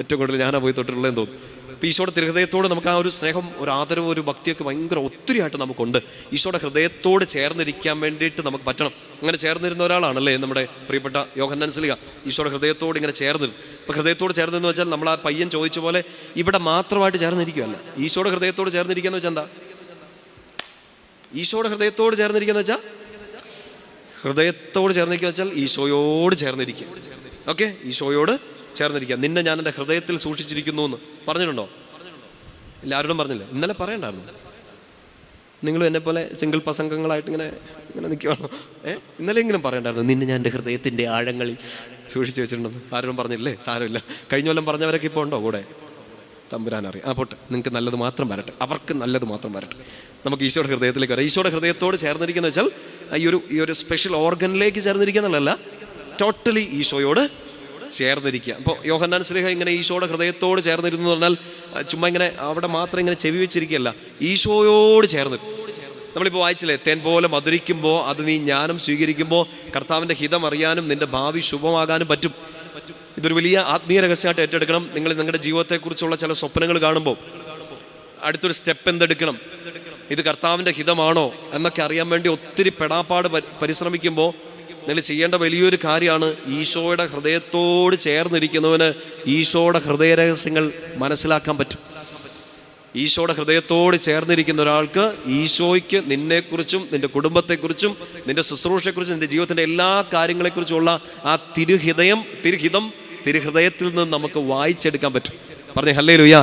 Speaker 1: ഏറ്റവും കൂടുതൽ ഞാനാണ് പോയി തൊട്ടിട്ടുള്ളതെന്ന് തോന്നുന്നു. ഇപ്പോൾ ഈശോയുടെ തിരുഹൃദയത്തോട് നമുക്ക് ആ ഒരു സ്നേഹം, ഒരു ആദരവ്, ഒരു ഭക്തിയൊക്കെ ഭയങ്കര ഒത്തിരിയായിട്ട് നമുക്കുണ്ട്. ഈശോയുടെ ഹൃദയത്തോട് ചേർന്നിരിക്കാൻ വേണ്ടിയിട്ട് നമുക്ക് പറ്റണം. അങ്ങനെ ചേർന്നിരുന്ന ഒരാളാണല്ലേ നമ്മുടെ പ്രിയപ്പെട്ട യോഹന്നാൻ സ്ലീഹ. ഈശോയുടെ ഹൃദയത്തോട് ഇങ്ങനെ ചേർന്നിരുന്നു. ഇപ്പോൾ ഹൃദയത്തോട് ചേർന്നെന്ന് വെച്ചാൽ നമ്മൾ ആ പയ്യൻ ചോദിച്ച പോലെ ഇവിടെ മാത്രമായിട്ട് ചേർന്നിരിക്കുകയല്ല. ഈശോയുടെ ഹൃദയത്തോട് ചേർന്നിരിക്കുക എന്ന് വെച്ചാൽ എന്താ? ഈശോയുടെ ഹൃദയത്തോട് ചേർന്നിരിക്കുക എന്ന് വെച്ചാൽ ഈശോയോട് ചേർന്നിരിക്കുക. ഓക്കെ, ഈശോയോട് ചേർന്നിരിക്കുക. നിന്നെ ഞാൻ എൻ്റെ ഹൃദയത്തിൽ സൂക്ഷിച്ചിരിക്കുന്നു എന്ന് പറഞ്ഞിട്ടുണ്ടോ? എല്ലാവരോടും പറഞ്ഞില്ല. ഇന്നലെ പറയണ്ടായിരുന്നു. നിങ്ങളും എന്നെ പോലെ സിംഗിൾ പ്രസംഗങ്ങളായിട്ട് ഇങ്ങനെ നിൽക്കുകയാണോ? ഇന്നലെയെങ്കിലും പറയണ്ടായിരുന്നു, നിന്നെ ഞാൻ എൻ്റെ ഹൃദയത്തിൻ്റെ ആഴങ്ങളിൽ സൂക്ഷിച്ച് വെച്ചിട്ടുണ്ടെന്ന്. ആരോടും പറഞ്ഞില്ലേ? സാരമില്ല. കഴിഞ്ഞ കൊല്ലം പറഞ്ഞവരൊക്കെ ഇപ്പോൾ ഉണ്ടോ കൂടെ? തമ്പുരാൻ അറിയാം. പോട്ടെ, നിങ്ങൾക്ക് നല്ലത് മാത്രം വരട്ടെ, അവർക്ക് നല്ലത് മാത്രം വരട്ടെ. നമുക്ക് ഈശോയുടെ ഹൃദയത്തിലേക്ക് വരാം. ഈശോയുടെ ഹൃദയത്തോട് ചേർന്നിരിക്കുന്ന വെച്ചാൽ ഈ ഒരു സ്പെഷ്യൽ ഓർഗനിലേക്ക് ചേർന്നിരിക്കുക എന്നുള്ളതല്ല, ടോട്ടലി ഈശോയോട് ചേർന്നിരിക്കുക. അപ്പോൾ യോഹന്നാൻ സ്ലീഹ ഇങ്ങനെ ഈശോയുടെ ഹൃദയത്തോട് ചേർന്നിരുന്നു എന്ന് പറഞ്ഞാൽ ചുമ്മാ ഇങ്ങനെ അവിടെ മാത്രം ഇങ്ങനെ ചെവി വെച്ചിരിക്കുകയല്ല, ഈശോയോട് ചേർന്ന്. നമ്മളിപ്പോൾ വായിച്ചില്ലേ, തേൻ പോലെ മധുരിക്കുമ്പോൾ അത് നീ ജ്ഞാനം സ്വീകരിക്കുമ്പോൾ കർത്താവിൻ്റെ ഹിതം അറിയാനും നിന്റെ ഭാവി ശുഭമാകാനും പറ്റും. ഇതൊരു വലിയ ആത്മീയ രഹസ്യമായിട്ട് ഏറ്റെടുക്കണം. നിങ്ങൾ നിങ്ങളുടെ ജീവിതത്തെക്കുറിച്ചുള്ള ചില സ്വപ്നങ്ങൾ കാണുമ്പോൾ അടുത്തൊരു സ്റ്റെപ്പ് എന്തെടുക്കണം, ഇത് കർത്താവിൻ്റെ ഹിതമാണോ എന്നൊക്കെ അറിയാൻ വേണ്ടി ഒത്തിരി പെടാപ്പാട് പരിശ്രമിക്കുമ്പോൾ നിങ്ങൾ ചെയ്യേണ്ട വലിയൊരു കാര്യമാണ്, ഈശോയുടെ ഹൃദയത്തോട് ചേർന്നിരിക്കുന്നവന് ഈശോയുടെ ഹൃദയ രഹസ്യങ്ങൾ മനസ്സിലാക്കാൻ പറ്റും. ഈശോയുടെ ഹൃദയത്തോട് ചേർന്നിരിക്കുന്ന ഒരാൾക്ക് ഈശോയ്ക്ക് നിന്നെക്കുറിച്ചും നിന്റെ കുടുംബത്തെക്കുറിച്ചും നിന്റെ ശുശ്രൂഷയെക്കുറിച്ചും നിന്റെ ജീവിതത്തിൻ്റെ എല്ലാ കാര്യങ്ങളെക്കുറിച്ചുള്ള ആ തിരുഹൃദയത്തിൽ നിന്ന് നമുക്ക് വായിച്ചെടുക്കാൻ പറ്റും. പറഞ്ഞേ ഹല്ലേലൂയ.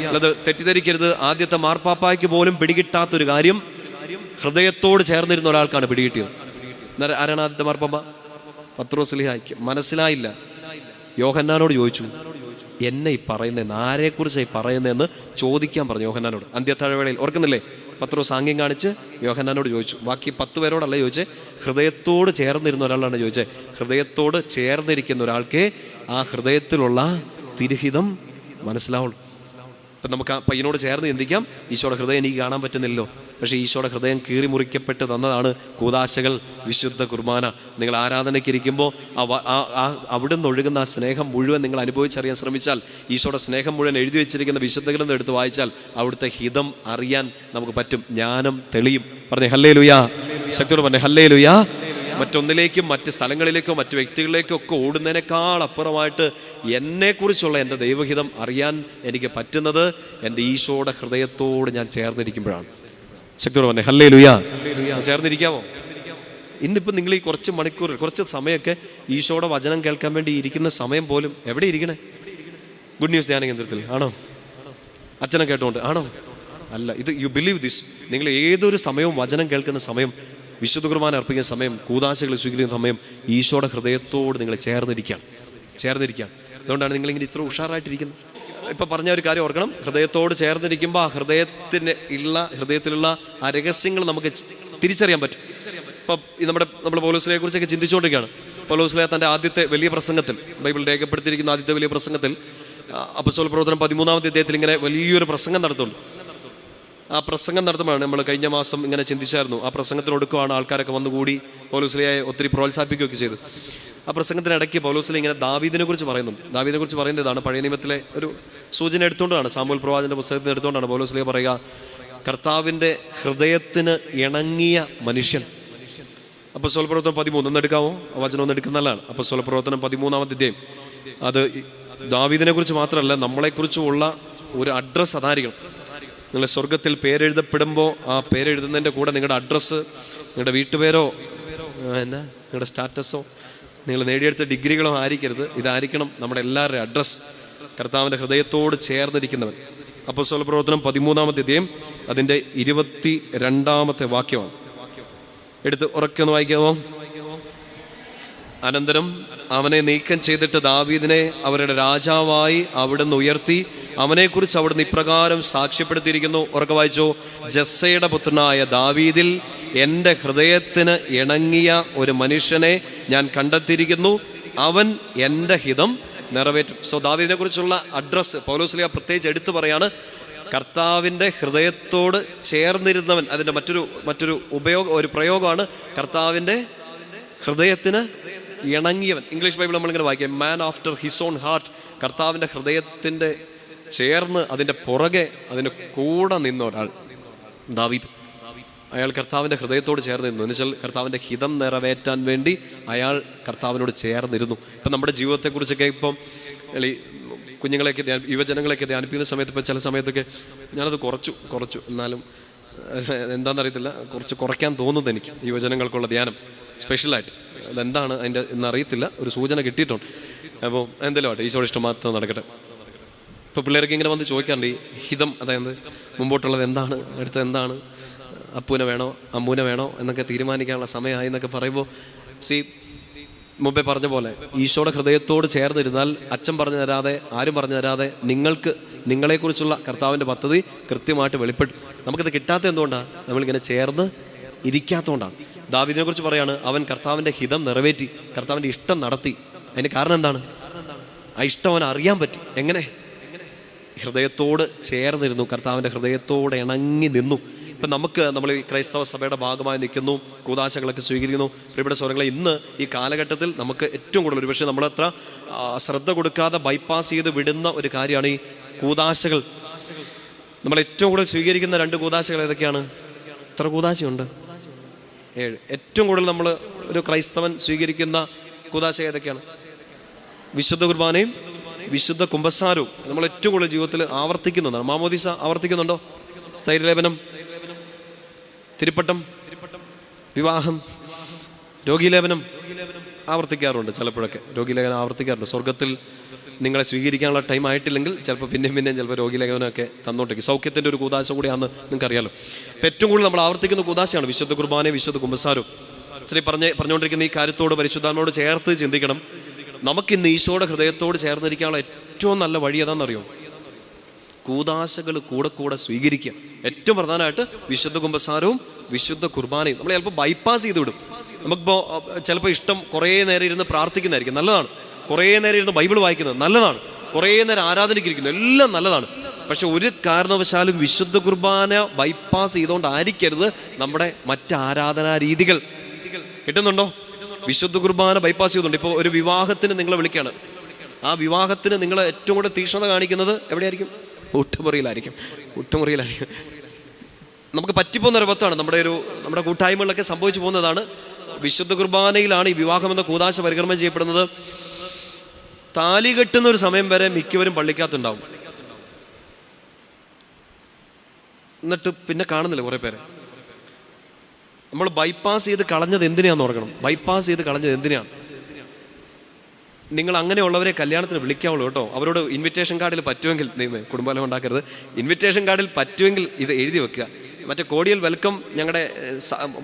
Speaker 1: അല്ലത് തെറ്റിദ്ധരിക്കരുത്. ആദ്യത്തെ മാർപ്പാപ്പായ്ക്ക് പോലും പിടികിട്ടാത്തൊരു കാര്യം ഹൃദയത്തോട് ചേർന്നിരുന്ന ഒരാൾക്കാണ് പിടികിട്ടിയത്. ആരാണ് ആദ്യത്തെ മാർപ്പാപ്പ? പത്രോസ്ലീഹായ്ക്ക് മനസ്സിലായില്ല. യോഹന്നാനോട് ചോദിച്ചു, എന്നെ ഈ പറയുന്നതെന്ന്, ആരെക്കുറിച്ചാണ് ഈ പറയുന്നതെന്ന് ചോദിക്കാൻ പറഞ്ഞു യോഹന്നാനോട്. അന്ത്യത്താഴവേളയിൽ ഓർക്കുന്നില്ലേ? പത്രോസ് ആംഗ്യം കാണിച്ച് യോഹന്നാനോട് ചോദിച്ചു. ബാക്കി 10 പേരോടല്ല ചോദിച്ചേ, ഹൃദയത്തോട് ചേർന്നിരുന്ന ഒരാളാണ് ചോദിച്ചത്. ഹൃദയത്തോട് ചേർന്നിരിക്കുന്ന ഒരാൾക്കേ ആ ഹൃദയത്തിലുള്ള തിരുഹിതം മനസ്സിലാവുള്ളൂ. ഇപ്പം നമുക്ക് ആ പയ്യനോട് ചേർന്ന് ചിന്തിക്കാം, ഈശോയുടെ ഹൃദയം എനിക്ക് കാണാൻ പറ്റുന്നില്ലല്ലോ. പക്ഷേ ഈശോയുടെ ഹൃദയം കീറി മുറിക്കപ്പെട്ട് തന്നതാണ് കൂദാശകൾ, വിശുദ്ധ കുർബാന. നിങ്ങൾ ആരാധനയ്ക്കിരിക്കുമ്പോൾ അവിടുന്ന് ഒഴുകുന്ന ആ സ്നേഹം മുഴുവൻ നിങ്ങൾ അനുഭവിച്ചറിയാൻ ശ്രമിച്ചാൽ, ഈശോയുടെ സ്നേഹം മുഴുവൻ എഴുതി വെച്ചിരിക്കുന്ന വിശുദ്ധകളിൽ നിന്ന് എടുത്ത് വായിച്ചാൽ അവിടുത്തെ ഹിതം അറിയാൻ നമുക്ക് പറ്റും. ജ്ഞാനം തെളിയും. പറഞ്ഞേ ഹല്ലേലൂയാ. ശക്തിയോട് പറഞ്ഞേ ഹല്ലേലൂയാ. മറ്റൊന്നിലേക്കും മറ്റ് സ്ഥലങ്ങളിലേക്കോ മറ്റ് വ്യക്തികളിലേക്കോ ഒക്കെ ഓടുന്നതിനേക്കാൾ അപ്പുറമായിട്ട് എന്നെക്കുറിച്ചുള്ള എൻ്റെ ദൈവഹിതം അറിയാൻ എനിക്ക് പറ്റുന്നത് എൻ്റെ ഈശോയുടെ ഹൃദയത്തോട് ഞാൻ ചേർന്നിരിക്കുമ്പോഴാണ്. ശക്തിയോട് പറഞ്ഞേ ഹല്ലേലൂയാ. ചേർന്നിരിക്കാമോ? ഇന്നിപ്പോൾ നിങ്ങൾ ഈ കുറച്ച് മണിക്കൂർ, കുറച്ച് സമയമൊക്കെ ഈശോയുടെ വചനം കേൾക്കാൻ വേണ്ടി ഇരിക്കുന്ന സമയം പോലും എവിടെ ഇരിക്കണേ? ഗുഡ് ന്യൂസ് ധ്യാന കേന്ദ്രത്തിൽ ആണോ? അച്ഛനെ കേട്ടോണ്ട് ആണോ? അല്ല, ഇത് യു ബിലീവ് ദിസ്. നിങ്ങൾ ഏതൊരു സമയവും വചനം കേൾക്കുന്ന സമയം, വിശുദ്ധ കുർബാന അർപ്പിക്കുന്ന സമയം, കൂദാശകൾ സ്വീകരിക്കുന്ന സമയം ഈശോയുടെ ഹൃദയത്തോട് നിങ്ങൾ ചേർന്നിരിക്കുകയാണ്. അതുകൊണ്ടാണ് നിങ്ങളിങ്ങനെ ഇത്ര ഉഷാറായിട്ടിരിക്കുന്നത്. ഇപ്പം പറഞ്ഞ ഒരു കാര്യം ഓർക്കണം, ഹൃദയത്തോട് ചേർന്നിരിക്കുമ്പോൾ ആ ഹൃദയത്തിലുള്ള ആ രഹസ്യങ്ങൾ നമുക്ക് തിരിച്ചറിയാൻ പറ്റും. ഇപ്പം നമ്മുടെ പൗലോസ്ലീഹയെ കുറിച്ചൊക്കെ ചിന്തിച്ചുകൊണ്ടിരിക്കുകയാണ്. പൗലോസ്ലീഹ തൻ്റെ ആദ്യത്തെ വലിയ പ്രസംഗത്തിൽ, ബൈബിൾ രേഖപ്പെടുത്തിയിരിക്കുന്ന ആദ്യത്തെ വലിയ പ്രസംഗത്തിൽ, അപ്പോസ്തല പ്രവർത്തനം 13-ാമത്തെ അധ്യായത്തിൽ ഇങ്ങനെ വലിയൊരു പ്രസംഗം നടത്തുന്നുണ്ട്. ആ പ്രസംഗം നടത്തുമ്പോഴാണ് നമ്മൾ കഴിഞ്ഞ മാസം ഇങ്ങനെ ചിന്തിച്ചായിരുന്നു. ആ പ്രസംഗത്തിനൊടുക്കമാണ് ആൾക്കാരൊക്കെ വന്നുകൂടി പൗലോസ്ലീഹയെ ഒത്തിരി പ്രോത്സാഹിപ്പിക്കുകയൊക്കെ ചെയ്തു. ആ പ്രസംഗത്തിനിടയ്ക്ക് പൗലോസ്ലീഹ ഇങ്ങനെ ദാവീദിനെ കുറിച്ച് പറയുന്നുണ്ട്. ദാവീദിനെ കുറിച്ച് പറയുന്നതാണ് പഴയ നിയമത്തിലെ ഒരു സൂചന എടുത്തുകൊണ്ടാണ്, സാമുവേൽ പ്രവാചകന്റെ പുസ്തകത്തിൽ എടുത്തുകൊണ്ടാണ് പൗലോസ്ലീഹ പറയുക, കർത്താവിൻ്റെ ഹൃദയത്തിന് ഇണങ്ങിയ മനുഷ്യൻ. അപ്പോസ്തല പ്രവർത്തനം 13 ഒന്ന് എടുക്കാമോ? വചനം ഒന്ന് എടുക്കുന്ന നല്ലതാണ്. അപ്പോസ്തല പ്രവർത്തനം 13-ാമത്തെ അധ്യായം. അത് ദാവീദിനെ കുറിച്ച് മാത്രമല്ല, നമ്മളെക്കുറിച്ചുമുള്ള ഒരു അഡ്രസ്സ് അതായിരിക്കണം. നിങ്ങൾ സ്വർഗത്തിൽ പേരെഴുതപ്പെടുമ്പോൾ ആ പേരെഴുതുന്നതിൻ്റെ കൂടെ നിങ്ങളുടെ അഡ്രസ്സ്, നിങ്ങളുടെ വീട്ടുപേരോ നിങ്ങളുടെ സ്റ്റാറ്റസോ നിങ്ങൾ നേടിയെടുത്ത ഡിഗ്രികളോ ആയിരിക്കരുത്. ഇതായിരിക്കണം നമ്മുടെ എല്ലാവരുടെയും അഡ്രസ്സ്. കർത്താവിൻ്റെ ഹൃദയത്തോട് ചേർന്നിരിക്കുന്നവൻ. അപ്പോസ്തല പ്രവർത്തനം 13-ാമത്തെ അധ്യായം അതിൻ്റെ 22-ാമത്തെ വാക്യമാണ്. എടുത്ത് ഉറക്കെ ഒന്ന് വായിക്കാമോ? അനന്തരം അവനെ നീക്കം ചെയ്തിട്ട് ദാവീദിനെ അവരുടെ രാജാവായി അവിടുന്ന് ഉയർത്തി, അവനെക്കുറിച്ച് അവിടുന്ന് ഇപ്രകാരം സാക്ഷ്യപ്പെടുത്തിയിരിക്കുന്നു. ഉറക്കെ വായിച്ചോ. ജസ്സയുടെ പുത്രനായ ദാവീദിൽ എൻ്റെ ഹൃദയത്തിന് ഇണങ്ങിയ ഒരു മനുഷ്യനെ ഞാൻ കണ്ടെത്തിയിരിക്കുന്നു, അവൻ എൻ്റെ ഹിതം നിറവേറ്റും. സോ ദാവീദിനെ കുറിച്ചുള്ള അഡ്രസ്സ് പൗലോസ്ലീഹ പ്രത്യേകിച്ച് എടുത്തു പറയാണ്. കർത്താവിൻ്റെ ഹൃദയത്തോട് ചേർന്നിരുന്നവൻ. അതിൻ്റെ മറ്റൊരു ഒരു പ്രയോഗമാണ് കർത്താവിൻ്റെ ഹൃദയത്തിന് ഇണങ്ങിയവൻ. ഇംഗ്ലീഷ് ബൈബിൾ നമ്മളിങ്ങനെ വായിക്കാം, മാൻ ആഫ്റ്റർ ഹിസ് ഓൺ ഹാർട്ട്. കർത്താവിൻ്റെ ഹൃദയത്തിൻ്റെ ചേർന്ന് അതിൻ്റെ പുറകെ അതിൻ്റെ കൂടെ നിന്ന ഒരാൾ ദാവീദ്. അയാൾ കർത്താവിൻ്റെ ഹൃദയത്തോട് ചേർന്നിരുന്നു. എന്ന് വെച്ചാൽ കർത്താവിൻ്റെ ഹിതം നിറവേറ്റാൻ വേണ്ടി അയാൾ കർത്താവിനോട് ചേർന്നിരുന്നു. ഇപ്പം നമ്മുടെ ജീവിതത്തെക്കുറിച്ചൊക്കെ ഇപ്പം കുഞ്ഞുങ്ങളെയൊക്കെ യുവജനങ്ങളെയൊക്കെ ധ്യാനിപ്പിക്കുന്ന സമയത്ത് ഇപ്പം ചില സമയത്തൊക്കെ ഞാനത് കുറച്ചു എന്നാലും എന്താണെന്നറിയത്തില്ല, കുറച്ച് കുറയ്ക്കാൻ തോന്നുന്നത് എനിക്ക് യുവജനങ്ങൾക്കുള്ള ധ്യാനം സ്പെഷ്യലായിട്ട്. അതെന്താണ് അതിൻ്റെ എന്നറിയത്തില്ല, ഒരു സൂചന കിട്ടിയിട്ടുണ്ട്. അപ്പോൾ എന്തെങ്കിലും ആട്ടെ, ഈശോയുടെ ഇഷ്ടം മാത്രം നടക്കട്ടെ. ഇപ്പോൾ പിള്ളേർക്ക് ഇങ്ങനെ വന്ന് ചോദിക്കാറുണ്ട് ഈ ഹിതം, അതായത് മുമ്പോട്ടുള്ളത് എന്താണ്, അടുത്തത് എന്താണ്, അപ്പൂനെ വേണോ അമ്മൂനെ വേണോ എന്നൊക്കെ തീരുമാനിക്കാനുള്ള സമയമായി എന്നൊക്കെ പറയുമ്പോൾ മുമ്പേ പറഞ്ഞ പോലെ ഈശോയുടെ ഹൃദയത്തോട് ചേർന്നിരുന്നാൽ അച്ഛൻ പറഞ്ഞു തരാതെ ആരും പറഞ്ഞു തരാതെ നിങ്ങളെക്കുറിച്ചുള്ള കർത്താവിൻ്റെ പദ്ധതി കൃത്യമായിട്ട് വെളിപ്പെടും. നമുക്കിത് കിട്ടാത്ത എന്തുകൊണ്ടാണ്? നമ്മളിങ്ങനെ ചേർന്ന് ഇരിക്കാത്തതുകൊണ്ടാണ്. ദാവീദിനെ കുറിച്ച് പറയാണ്, അവൻ കർത്താവിൻ്റെ ഹിതം നിറവേറ്റി, കർത്താവിൻ്റെ ഇഷ്ടം നടത്തി. അതിന് കാരണം എന്താണ്? ആ ഇഷ്ടം അവൻ അറിയാൻ പറ്റി. എങ്ങനെ? ഹൃദയത്തോട് ചേർന്നിരുന്നു, കർത്താവിൻ്റെ ഹൃദയത്തോട് ഇണങ്ങി നിന്നു. ഇപ്പം നമ്മൾ ഈ ക്രൈസ്തവ സഭയുടെ ഭാഗമായി നിൽക്കുന്നു, കൂദാശകളൊക്കെ സ്വീകരിക്കുന്നു. പ്രിയപ്പെട്ട സ്വരങ്ങളെ, ഇന്ന് ഈ കാലഘട്ടത്തിൽ നമുക്ക് ഏറ്റവും കൂടുതൽ, ഒരുപക്ഷെ നമ്മളത്ര ശ്രദ്ധ കൊടുക്കാതെ ബൈപ്പാസ് ചെയ്ത് വിടുന്ന ഒരു കാര്യമാണ് ഈ കൂദാശകൾ. നമ്മൾ ഏറ്റവും കൂടുതൽ സ്വീകരിക്കുന്ന 2 കൂദാശകൾ ഏതൊക്കെയാണ്? എത്ര കൂദാശയുണ്ട്? 7. ഏറ്റവും കൂടുതൽ നമ്മൾ ഒരു ക്രൈസ്തവൻ സ്വീകരിക്കുന്ന കൂദാശ ഏതൊക്കെയാണ്? വിശുദ്ധ കുർബാനയും വിശുദ്ധ കുമ്പസാരവും നമ്മൾ ഏറ്റവും കൂടുതൽ ജീവിതത്തിൽ ആവർത്തിക്കുന്നതാണ്. മാമോദീസ ആവർത്തിക്കുന്നുണ്ടോ? സ്ഥൈര്യലേപനം, തിരുപ്പട്ടം, വിവാഹം, രോഗീലേപനം ആവർത്തിക്കാറുണ്ട്. ചിലപ്പോഴൊക്കെ രോഗീലേഖനം ആവർത്തിക്കാറുണ്ട്. സ്വർഗത്തിൽ നിങ്ങളെ സ്വീകരിക്കാനുള്ള ടൈം ആയിട്ടില്ലെങ്കിൽ ചിലപ്പോൾ പിന്നെയും ചിലപ്പോൾ രോഗീലേഖനമൊക്കെ തന്നോട്ടേക്ക്. സൗഖ്യത്തിൻ്റെ ഒരു കൂതാശ കൂടിയാണെന്ന് നിങ്ങൾക്കറിയാലോ. അപ്പം ഏറ്റവും കൂടുതൽ നമ്മൾ ആവർത്തിക്കുന്ന കൂതാശയാണ് വിശുദ്ധ കുർബാനയും വിശുദ്ധ കുമ്പസാരവും. ശ്രീ പറഞ്ഞുകൊണ്ടിരിക്കുന്ന ഈ കാര്യത്തോട് പരിശുദ്ധാത്മാവോട് ചേർത്ത് ചിന്തിക്കണം. നമുക്കിന്ന് ഈശോയുടെ ഹൃദയത്തോട് ചേർന്നിരിക്കാനുള്ള ഏറ്റവും നല്ല വഴി ഏതാണെന്നറിയോ? കൂതാശകൾ കൂടെ കൂടെ സ്വീകരിക്കുക. ഏറ്റവും പ്രധാനമായിട്ട് വിശുദ്ധ കുമ്പസാരവും വിശുദ്ധ കുർബാനയും നമ്മൾ ചിലപ്പോൾ ബൈപ്പാസ് ചെയ്ത് വിടും. നമുക്കിപ്പോൾ ചിലപ്പോൾ ഇഷ്ടം കുറേ നേരം ഇരുന്ന് പ്രാർത്ഥിക്കുന്നതായിരിക്കും, നല്ലതാണ്. കുറേ നേരം ഇരുന്ന് ബൈബിൾ വായിക്കുന്നത് നല്ലതാണ്. കുറേ നേരം ആരാധനയ്ക്കിരിക്കുന്നത് എല്ലാം നല്ലതാണ്. പക്ഷെ ഒരു കാരണവശാലും വിശുദ്ധ കുർബാന ബൈപ്പാസ് ചെയ്തുകൊണ്ടായിരിക്കരുത് നമ്മുടെ മറ്റ് ആരാധനാ രീതികൾ. കിട്ടുന്നുണ്ടോ? വിശുദ്ധ കുർബാന ബൈപ്പാസ് ചെയ്തുകൊണ്ട് ഇപ്പോൾ ഒരു വിവാഹത്തിന് നിങ്ങളെ വിളിക്കുകയാണ്. ആ വിവാഹത്തിന് നിങ്ങൾ ഏറ്റവും കൂടുതൽ തീക്ഷ്ണത കാണിക്കുന്നത് എവിടെയായിരിക്കും? ഊട്ടുമുറിയിലായിരിക്കും. നമുക്ക് പറ്റിപ്പോകുന്ന രൂപത്താണ് നമ്മുടെ കൂട്ടായ്മകളിലൊക്കെ സംഭവിച്ചു പോകുന്നതാണ്. വിശുദ്ധ കുർബാനയിലാണ് ഈ വിവാഹം എന്ന കൂതാശ പരികർമ്മം ചെയ്യപ്പെടുന്നത്. താലി കെട്ടുന്ന ഒരു സമയം വരെ മിക്കവരും പള്ളിക്കകത്തുണ്ടാവും. എന്നിട്ട് പിന്നെ കാണുന്നില്ല കുറേ പേരെ. നമ്മൾ ബൈപ്പാസ് ചെയ്ത് കളഞ്ഞത് എന്തിനാന്ന് ഓർക്കണം. ബൈപ്പാസ് ചെയ്ത് കളഞ്ഞത് എന്തിനാണ്? നിങ്ങൾ അങ്ങനെയുള്ളവരെ കല്യാണത്തിന് വിളിക്കാവുള്ളൂ കേട്ടോ. അവരോട് ഇൻവിറ്റേഷൻ കാർഡിൽ പറ്റുമെങ്കിൽ, കുടുംബലം ഉണ്ടാക്കരുത്, ഇൻവിറ്റേഷൻ കാർഡിൽ പറ്റുമെങ്കിൽ ഇത് എഴുതി വെക്കുക. മറ്റേ കോടിയൽ വെൽക്കം, ഞങ്ങളുടെ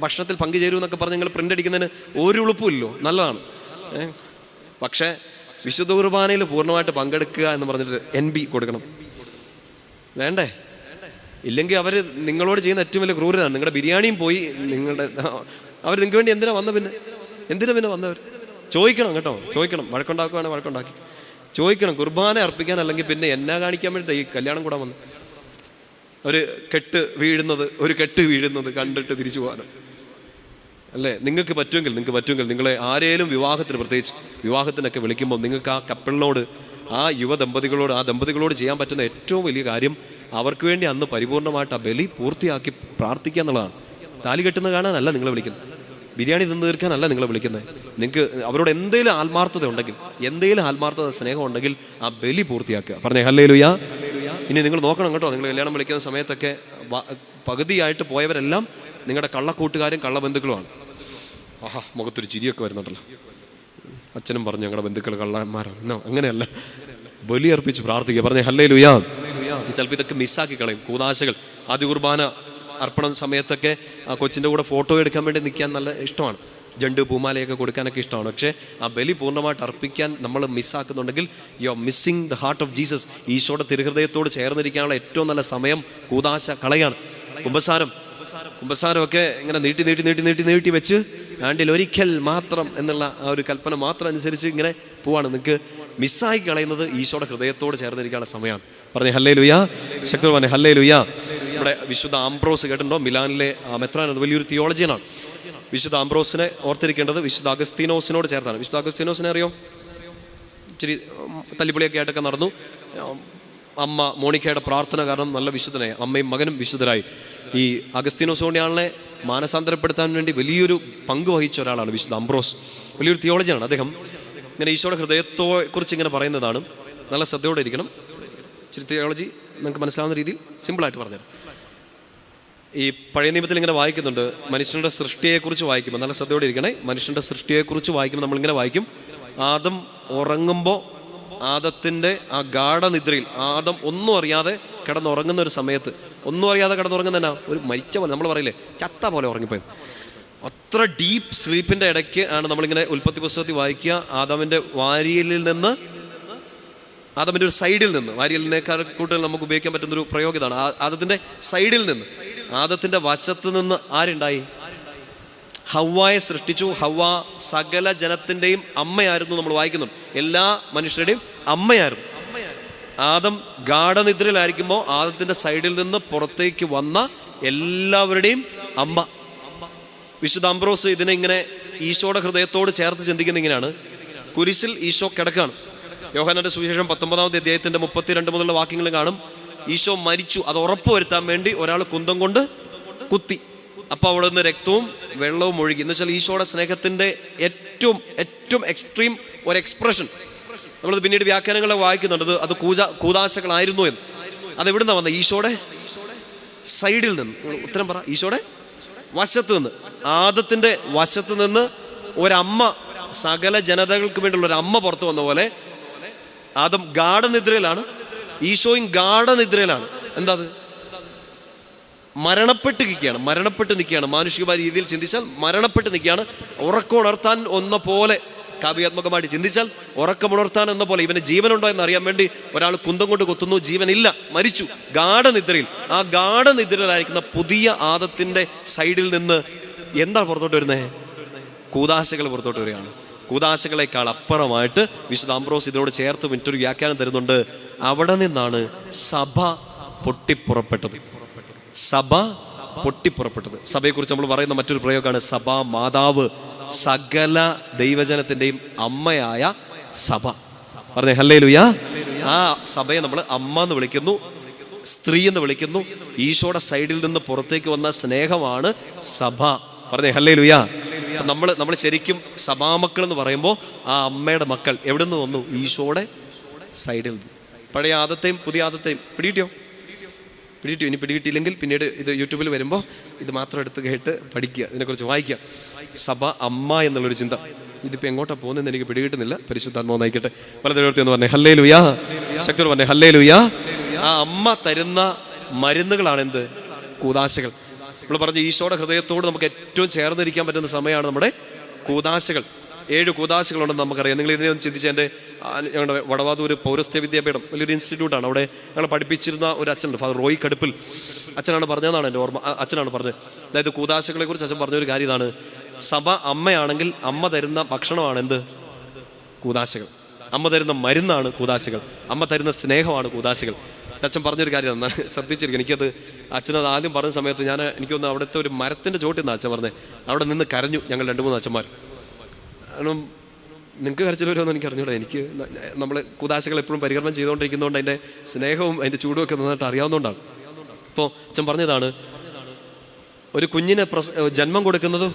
Speaker 1: ഭക്ഷണത്തിൽ പങ്കുചേരൂ എന്നൊക്കെ പറഞ്ഞ് നിങ്ങൾ പ്രിൻ്റ് അടിക്കുന്നതിന് ഒരു ഉളുപ്പുമില്ലല്ലോ, നല്ലതാണ്. പക്ഷേ വിശുദ്ധ കുർബാനയിൽ പൂർണ്ണമായിട്ട് പങ്കെടുക്കുക എന്ന് പറഞ്ഞിട്ട് NB കൊടുക്കണം, വേണ്ടേ? ഇല്ലെങ്കിൽ അവർ നിങ്ങളോട് ചെയ്യുന്ന ഏറ്റവും വലിയ ക്രൂരതാണ്. നിങ്ങളുടെ ബിരിയാണിയും പോയി, അവർ നിങ്ങൾക്ക് വേണ്ടി എന്തിനാ വന്നവർ? ചോദിക്കണം കേട്ടോ, ചോദിക്കണം. വഴക്കുണ്ടാക്കുകയാണെങ്കിൽ വഴക്കുണ്ടാക്കി ചോദിക്കണം. കുർബാന അർപ്പിക്കാൻ, അല്ലെങ്കിൽ പിന്നെ എന്നാ കാണിക്കാൻ വേണ്ടിയിട്ട് ഈ കല്യാണം കൂടാൻ വന്നു? ഒരു കെട്ട് വീഴുന്നത് കണ്ടിട്ട് തിരിച്ചു പോകാനോ? അല്ലേ? നിങ്ങൾക്ക് പറ്റുമെങ്കിൽ നിങ്ങളെ ആരേലും വിവാഹത്തിന്, പ്രത്യേകിച്ച് വിവാഹത്തിനൊക്കെ വിളിക്കുമ്പോൾ നിങ്ങൾക്ക് ആ കപ്പിളിനോട്, ആ ആ ദമ്പതികളോട് ചെയ്യാൻ പറ്റുന്ന ഏറ്റവും വലിയ കാര്യം അവർക്ക് വേണ്ടി അന്ന് പരിപൂർണമായിട്ട് ആ ബലി പൂർത്തിയാക്കി പ്രാർത്ഥിക്കുക എന്നുള്ളതാണ്. താലി കെട്ടുന്നത് കാണാനല്ല നിങ്ങളെ വിളിക്കുന്നത്, ബിരിയാണി തിന്ന് തീർക്കാനല്ല നിങ്ങളെ വിളിക്കുന്നത്. നിങ്ങൾക്ക് അവരോട് എന്തെങ്കിലും ആത്മാർത്ഥത സ്നേഹം ഉണ്ടെങ്കിൽ ആ ബലി പൂർത്തിയാക്കുക. പറഞ്ഞേ ഹല്ലേലൂയ. ഇനി നിങ്ങൾ നോക്കണം കേട്ടോ, നിങ്ങൾ കല്യാണം വിളിക്കുന്ന സമയത്തൊക്കെ പകുതിയായിട്ട് പോയവരെല്ലാം നിങ്ങളുടെ കള്ളക്കൂട്ടുകാരും കള്ളബന്ധുക്കളുമാണ്. മുഖത്തൊരു ചിരിയൊക്കെ വരുന്നുണ്ടല്ലോ. അച്ഛനും പറഞ്ഞു ഞങ്ങളുടെ ബന്ധുക്കൾ കള്ളന്മാരാണ്. അങ്ങനെയല്ല, ബലിയർപ്പിച്ച് പ്രാർത്ഥിക്കുക. പറഞ്ഞേ ഹല്ലേലൂയ. ചിലപ്പോൾ ഇതൊക്കെ മിസ്സാക്കി കളയും. കൂതാശകൾ, ആദ്യ കുർബാന അർപ്പണ സമയത്തൊക്കെ ആ കൊച്ചിൻ്റെ കൂടെ ഫോട്ടോ എടുക്കാൻ വേണ്ടി നിൽക്കാൻ നല്ല ഇഷ്ടമാണ്. ജണ്ട് പൂമാലയൊക്കെ കൊടുക്കാനൊക്കെ ഇഷ്ടമാണ്. പക്ഷേ ആ ബലി പൂർണ്ണമായിട്ട് അർപ്പിക്കാൻ നമ്മൾ മിസ്സാക്കുന്നുണ്ടെങ്കിൽ you are missing the heart of Jesus. ഈശോയുടെ തിരുഹൃദയത്തോട് ചേർന്നിരിക്കാനുള്ള ഏറ്റവും നല്ല സമയം കൂതാശ കളയാണ്. കുമ്പസാരമൊക്കെ ഇങ്ങനെ നീട്ടി വെച്ച് ആണ്ടിൽ ഒരിക്കൽ മാത്രം എന്നുള്ള ആ ഒരു കൽപ്പന മാത്രം അനുസരിച്ച് ഇങ്ങനെ പോവാണ്. നിങ്ങൾക്ക് മിസ്സായി കളയുന്നത് ഈശോയുടെ ഹൃദയത്തോട് ചേർന്നിരിക്കാനുള്ള സമയമാണ്. പറഞ്ഞേ ഹല്ലേലൂയ. ശക്തി പറഞ്ഞേ ഹല്ലേലൂയ. ഇവിടെ വിശുദ്ധ ആംബ്രോസ് കേട്ടിട്ടുണ്ടോ? മിലാനിലെ മെത്രാൻ, അത് വലിയൊരു തിയോളജിയനാണ്. വിശുദ്ധ ആംബ്രോസിനെ ഓർത്തിരിക്കേണ്ടത് വിശുദ്ധ അഗസ്തീനോസിനോട് ചേർത്താണ്. വിശുദ്ധ അഗസ്തീനോസിനെ അറിയോ? ഇച്ചിരി തല്ലിപ്പൊളിയൊക്കെ ആയിട്ടൊക്കെ നടന്നു. അമ്മ മോണിക്കയുടെ പ്രാർത്ഥന കാരണം നല്ല വിശുദ്ധനായി, അമ്മയും മകനും വിശുദ്ധരായി. ഈ അഗസ്തീനോസോണിയാളിനെ മാനസാന്തരപ്പെടുത്താൻ വേണ്ടി വലിയൊരു പങ്ക് വഹിച്ച ഒരാളാണ് വിശുദ്ധ അംബ്രോസ്. വലിയൊരു തിയോളജിയാണ് അദ്ദേഹം. ഇങ്ങനെ ഈശോയുടെ ഹൃദയത്തെക്കുറിച്ച് ഇങ്ങനെ പറയുന്നതാണ്. നല്ല ശ്രദ്ധയോടെ ഇരിക്കണം. ഇച്ചിരി തിയോളജി നിങ്ങൾക്ക് മനസ്സിലാവുന്ന രീതിയിൽ സിമ്പിളായിട്ട് പറഞ്ഞുതരാം. ഈ പഴയ നിയമത്തിൽ ഇങ്ങനെ വായിക്കുന്നുണ്ട്, മനുഷ്യൻ്റെ സൃഷ്ടിയെക്കുറിച്ച് വായിക്കുമ്പോൾ നല്ല ശ്രദ്ധയോടെ ഇരിക്കണേ. മനുഷ്യൻ്റെ സൃഷ്ടിയെക്കുറിച്ച് വായിക്കുമ്പോൾ നമ്മളിങ്ങനെ വായിക്കും, ആദം ഉറങ്ങുമ്പോൾ ആദത്തിൻ്റെ ആ ഗാഠനിദ്രയിൽ, ആദം ഒന്നും അറിയാതെ കിടന്നുറങ്ങുന്ന ഒരു സമയത്ത്, ഒന്നും അറിയാതെ കിടന്നുറങ്ങുന്ന ഒരു മരിച്ച പോലെ, നമ്മൾ പറയില്ലേ ചത്ത പോലെ ഉറങ്ങിപ്പോയി, അത്ര ഡീപ്പ് സ്ലീപ്പിൻ്റെ ഇടയ്ക്ക് ആണ് നമ്മളിങ്ങനെ ഉൽപ്പത്തി പുസ്തകത്തിൽ വായിക്കുക. ആദാമിൻ്റെ വാരിയലിൽ നിന്ന്, ആദമിൻ്റെ ഒരു സൈഡിൽ നിന്ന്, വാരിയലിനേക്കാൾ കൂടുതൽ നമുക്ക് ഉപയോഗിക്കാൻ പറ്റുന്നൊരു പ്രയോഗം ഇതാണ്. ആദത്തിൻ്റെ സൈഡിൽ നിന്ന്, ആദത്തിൻ്റെ വശത്ത് നിന്ന് ആരുണ്ടായി? ഹവ്വായെ സൃഷ്ടിച്ചു. ഹവ്വ സകല ജനത്തിൻ്റെയും അമ്മയായിരുന്നു. നമ്മൾ വായിക്കുന്നുണ്ട്, എല്ലാ മനുഷ്യരുടെയും അമ്മയായിരുന്നു. ആദം ഗാഠനിദ്രയിലായിരിക്കുമ്പോൾ ആദത്തിൻ്റെ സൈഡിൽ നിന്ന് പുറത്തേക്ക് വന്ന എല്ലാവരുടെയും അമ്മ. വിശുദ്ധ അംബ്രോസ് ഇതിനെ ഇങ്ങനെ ഈശോയുടെ ഹൃദയത്തോട് ചേർത്ത് ചിന്തിക്കുന്ന ഇങ്ങനെയാണ്. കുരിശിൽ ഈശോ കിടക്കാണ്. യോഹന്നാന്റെ സുവിശേഷം 19-ാമത്തെ അധ്യായത്തിന്റെ 32 മുതലുള്ള വാക്യങ്ങൾ കാണും. ഈശോ മരിച്ചു, അത് ഉറപ്പുവരുത്താൻ വേണ്ടി ഒരാൾ കുന്തം കൊണ്ട് കുത്തി. അപ്പോൾ അവിടെ നിന്ന് രക്തവും വെള്ളവും ഒഴുകി. എന്ന് വെച്ചാൽ ഈശോയുടെ സ്നേഹത്തിന്റെ ഏറ്റവും എക്സ്ട്രീം ഒരു എക്സ്പ്രഷൻ. നമ്മളത് പിന്നീട് വ്യാഖ്യാനങ്ങളെ വായിക്കുന്നുണ്ട്, അത് കൂദാശകളായിരുന്നു എന്ന്. അതെവിടുന്നാ വന്നത്? ഈശോയുടെ സൈഡിൽ നിന്ന്. ഉത്തരം പറ. ഈശോയുടെ വശത്ത് നിന്ന്, ആദത്തിന്റെ വശത്ത് നിന്ന് ഒരമ്മ, സകല ജനതകൾക്ക് വേണ്ടിയുള്ള ഒരു അമ്മ പുറത്തു വന്ന പോലെ ആദം ഗാഢനിദ്രയിലാണ്, ഈശോയും ഗാഢനിദ്രയിലാണ്. എന്താ അത്? മരണപ്പെട്ട് നിൽക്കുകയാണ്. മാനുഷികമായ രീതിയിൽ ചിന്തിച്ചാൽ മരണപ്പെട്ട് നിൽക്കുകയാണ്. ഉറക്കമുണർത്താൻ ഒന്ന പോലെ, കാവ്യാത്മകമായിട്ട് ചിന്തിച്ചാൽ ഉറക്കമുണർത്താൻ എന്ന പോലെ ഇവന് ജീവനുണ്ടോ എന്ന് അറിയാൻ വേണ്ടി ഒരാൾ കുന്തം കൊണ്ട് കൊത്തുന്നു, ജീവനില്ല, മരിച്ചു. ഗാഢനിദ്രയിൽ, ആ ഗാഢനിദ്രയിലായിരിക്കുന്ന പുതിയ ആദത്തിന്റെ സൈഡിൽ നിന്ന് എന്താണ് പുറത്തോട്ട് വരുന്നത്? കൂദാശകൾ പുറത്തോട്ട് വരികയാണ്. കൂദാശകളെക്കാൾ അപ്പുറമായിട്ട് വിശുദ്ധ അംബ്രോസ് ഇതിനോട് ചേർത്ത് മറ്റൊരു വ്യാഖ്യാനം തരുന്നുണ്ട്. അവിടെ നിന്നാണ് സഭ പൊട്ടിപ്പുറപ്പെട്ടത്. സഭയെക്കുറിച്ച് നമ്മൾ പറയുന്ന മറ്റൊരു പ്രയോഗമാണ് സഭാ മാതാവ്. സകല ദൈവജനത്തിന്റെയും അമ്മയായ സഭ. പറഞ്ഞേ ഹല്ലേലൂയ. ആ സഭയെ നമ്മൾ അമ്മ എന്ന് വിളിക്കുന്നു, സ്ത്രീ എന്ന് വിളിക്കുന്നു. ഈശോയുടെ സൈഡിൽ നിന്ന് പുറത്തേക്ക് വന്ന സ്നേഹമാണ് സഭ. പറഞ്ഞേ ഹല്ലേലൂയ. നമ്മൾ ശരിക്കും സഭാമക്കൾ എന്ന് പറയുമ്പോൾ ആ അമ്മയുടെ മക്കൾ എവിടെ നിന്ന് വന്നു? ഈശോയുടെ സൈഡിൽ നിന്ന്. പഴയ ആദത്തെയും പുതിയ ആദത്തെയും പിടികിട്ടിയോ? ഇനി പിടികിട്ടിയില്ലെങ്കിൽ പിന്നീട് ഇത് യൂട്യൂബിൽ വരുമ്പോൾ ഇത് മാത്രം എടുത്ത് കേട്ട് പഠിക്കുക, ഇതിനെക്കുറിച്ച് വായിക്കുക. സഭ അമ്മ എന്നുള്ളൊരു ചിന്ത. ഇതിപ്പോൾ എങ്ങോട്ടാണ് പോകുന്നതെന്ന് എനിക്ക് പിടികിട്ടുന്നില്ല. പരിശുദ്ധാത്മാവ് നയിക്കട്ടെ. പലതരത്തിൽ എന്ന് പറഞ്ഞേ ഹല്ലേലൂയ. ശക്തർ പറഞ്ഞേ ഹല്ലേലൂയ. ആ അമ്മ തരുന്ന മരുന്നുകളാണ് എന്ത്? കൂദാശകൾ. നമ്മൾ പറഞ്ഞ ഈശോയുടെ ഹൃദയത്തോട് നമുക്ക് ഏറ്റവും ചേർന്നിരിക്കാൻ പറ്റുന്ന സമയമാണ് നമ്മുടെ കൂദാശകൾ. 7 കൂദാശകളുണ്ടെന്ന് നമുക്കറിയാം. നിങ്ങൾ ഇതിനെ ഒന്ന് ചിന്തിച്ച്. ഞങ്ങളുടെ വടവാതൂർ പൗരസ്ത്യ വിദ്യാപീഠം വലിയൊരു ഇൻസ്റ്റിറ്റ്യൂട്ടാണ്. അവിടെ ഞങ്ങൾ പഠിപ്പിച്ചിരുന്ന ഒരു അച്ഛനുണ്ട്, ഫാദർ റോയ് കടുപ്പിൽ. അച്ഛനാണ് പറഞ്ഞതെന്നാണ് എൻ്റെ ഓർമ്മ. അച്ഛനാണ് പറഞ്ഞത്. അതായത് കൂദാശകളെ കുറിച്ച് അച്ഛൻ പറഞ്ഞൊരു കാര്യം ഇതാണ്: സഭ അമ്മയാണെങ്കിൽ അമ്മ തരുന്ന ഭക്ഷണമാണ് എന്ത്? കൂദാശകൾ. അമ്മ തരുന്ന മരുന്നാണ് കൂദാശകൾ. അമ്മ തരുന്ന സ്നേഹമാണ് കൂദാശകൾ. അച്ഛൻ പറഞ്ഞൊരു കാര്യം നന്നാണ് ശ്രദ്ധിച്ചിരിക്കും. എനിക്കത് അച്ഛനത് ആദ്യം പറഞ്ഞ സമയത്ത് എനിക്കൊന്ന് അവിടുത്തെ ഒരു മരത്തിൻ്റെ ചോട്ടിൽ നിന്നാണ് അച്ഛൻ പറഞ്ഞത്. അവിടെ നിന്ന് കരഞ്ഞു ഞങ്ങൾ 2-3 അച്ഛന്മാർ. കാരണം നിങ്ങൾക്ക് കരച്ചിൽ വരുമെന്ന് എനിക്ക് അറിഞ്ഞൂടെ. എനിക്ക് നമ്മൾ കൂദാശകൾ എപ്പോഴും പരികർമ്മം ചെയ്തുകൊണ്ടിരിക്കുന്നതുകൊണ്ട് അതിൻ്റെ സ്നേഹവും അതിൻ്റെ ചൂടും ഒക്കെ നന്നായിട്ട് അറിയാവുന്നതുകൊണ്ടാണ്. ഇപ്പോൾ അച്ഛൻ പറഞ്ഞതാണ്, ഒരു കുഞ്ഞിനെ ജന്മം കൊടുക്കുന്നത്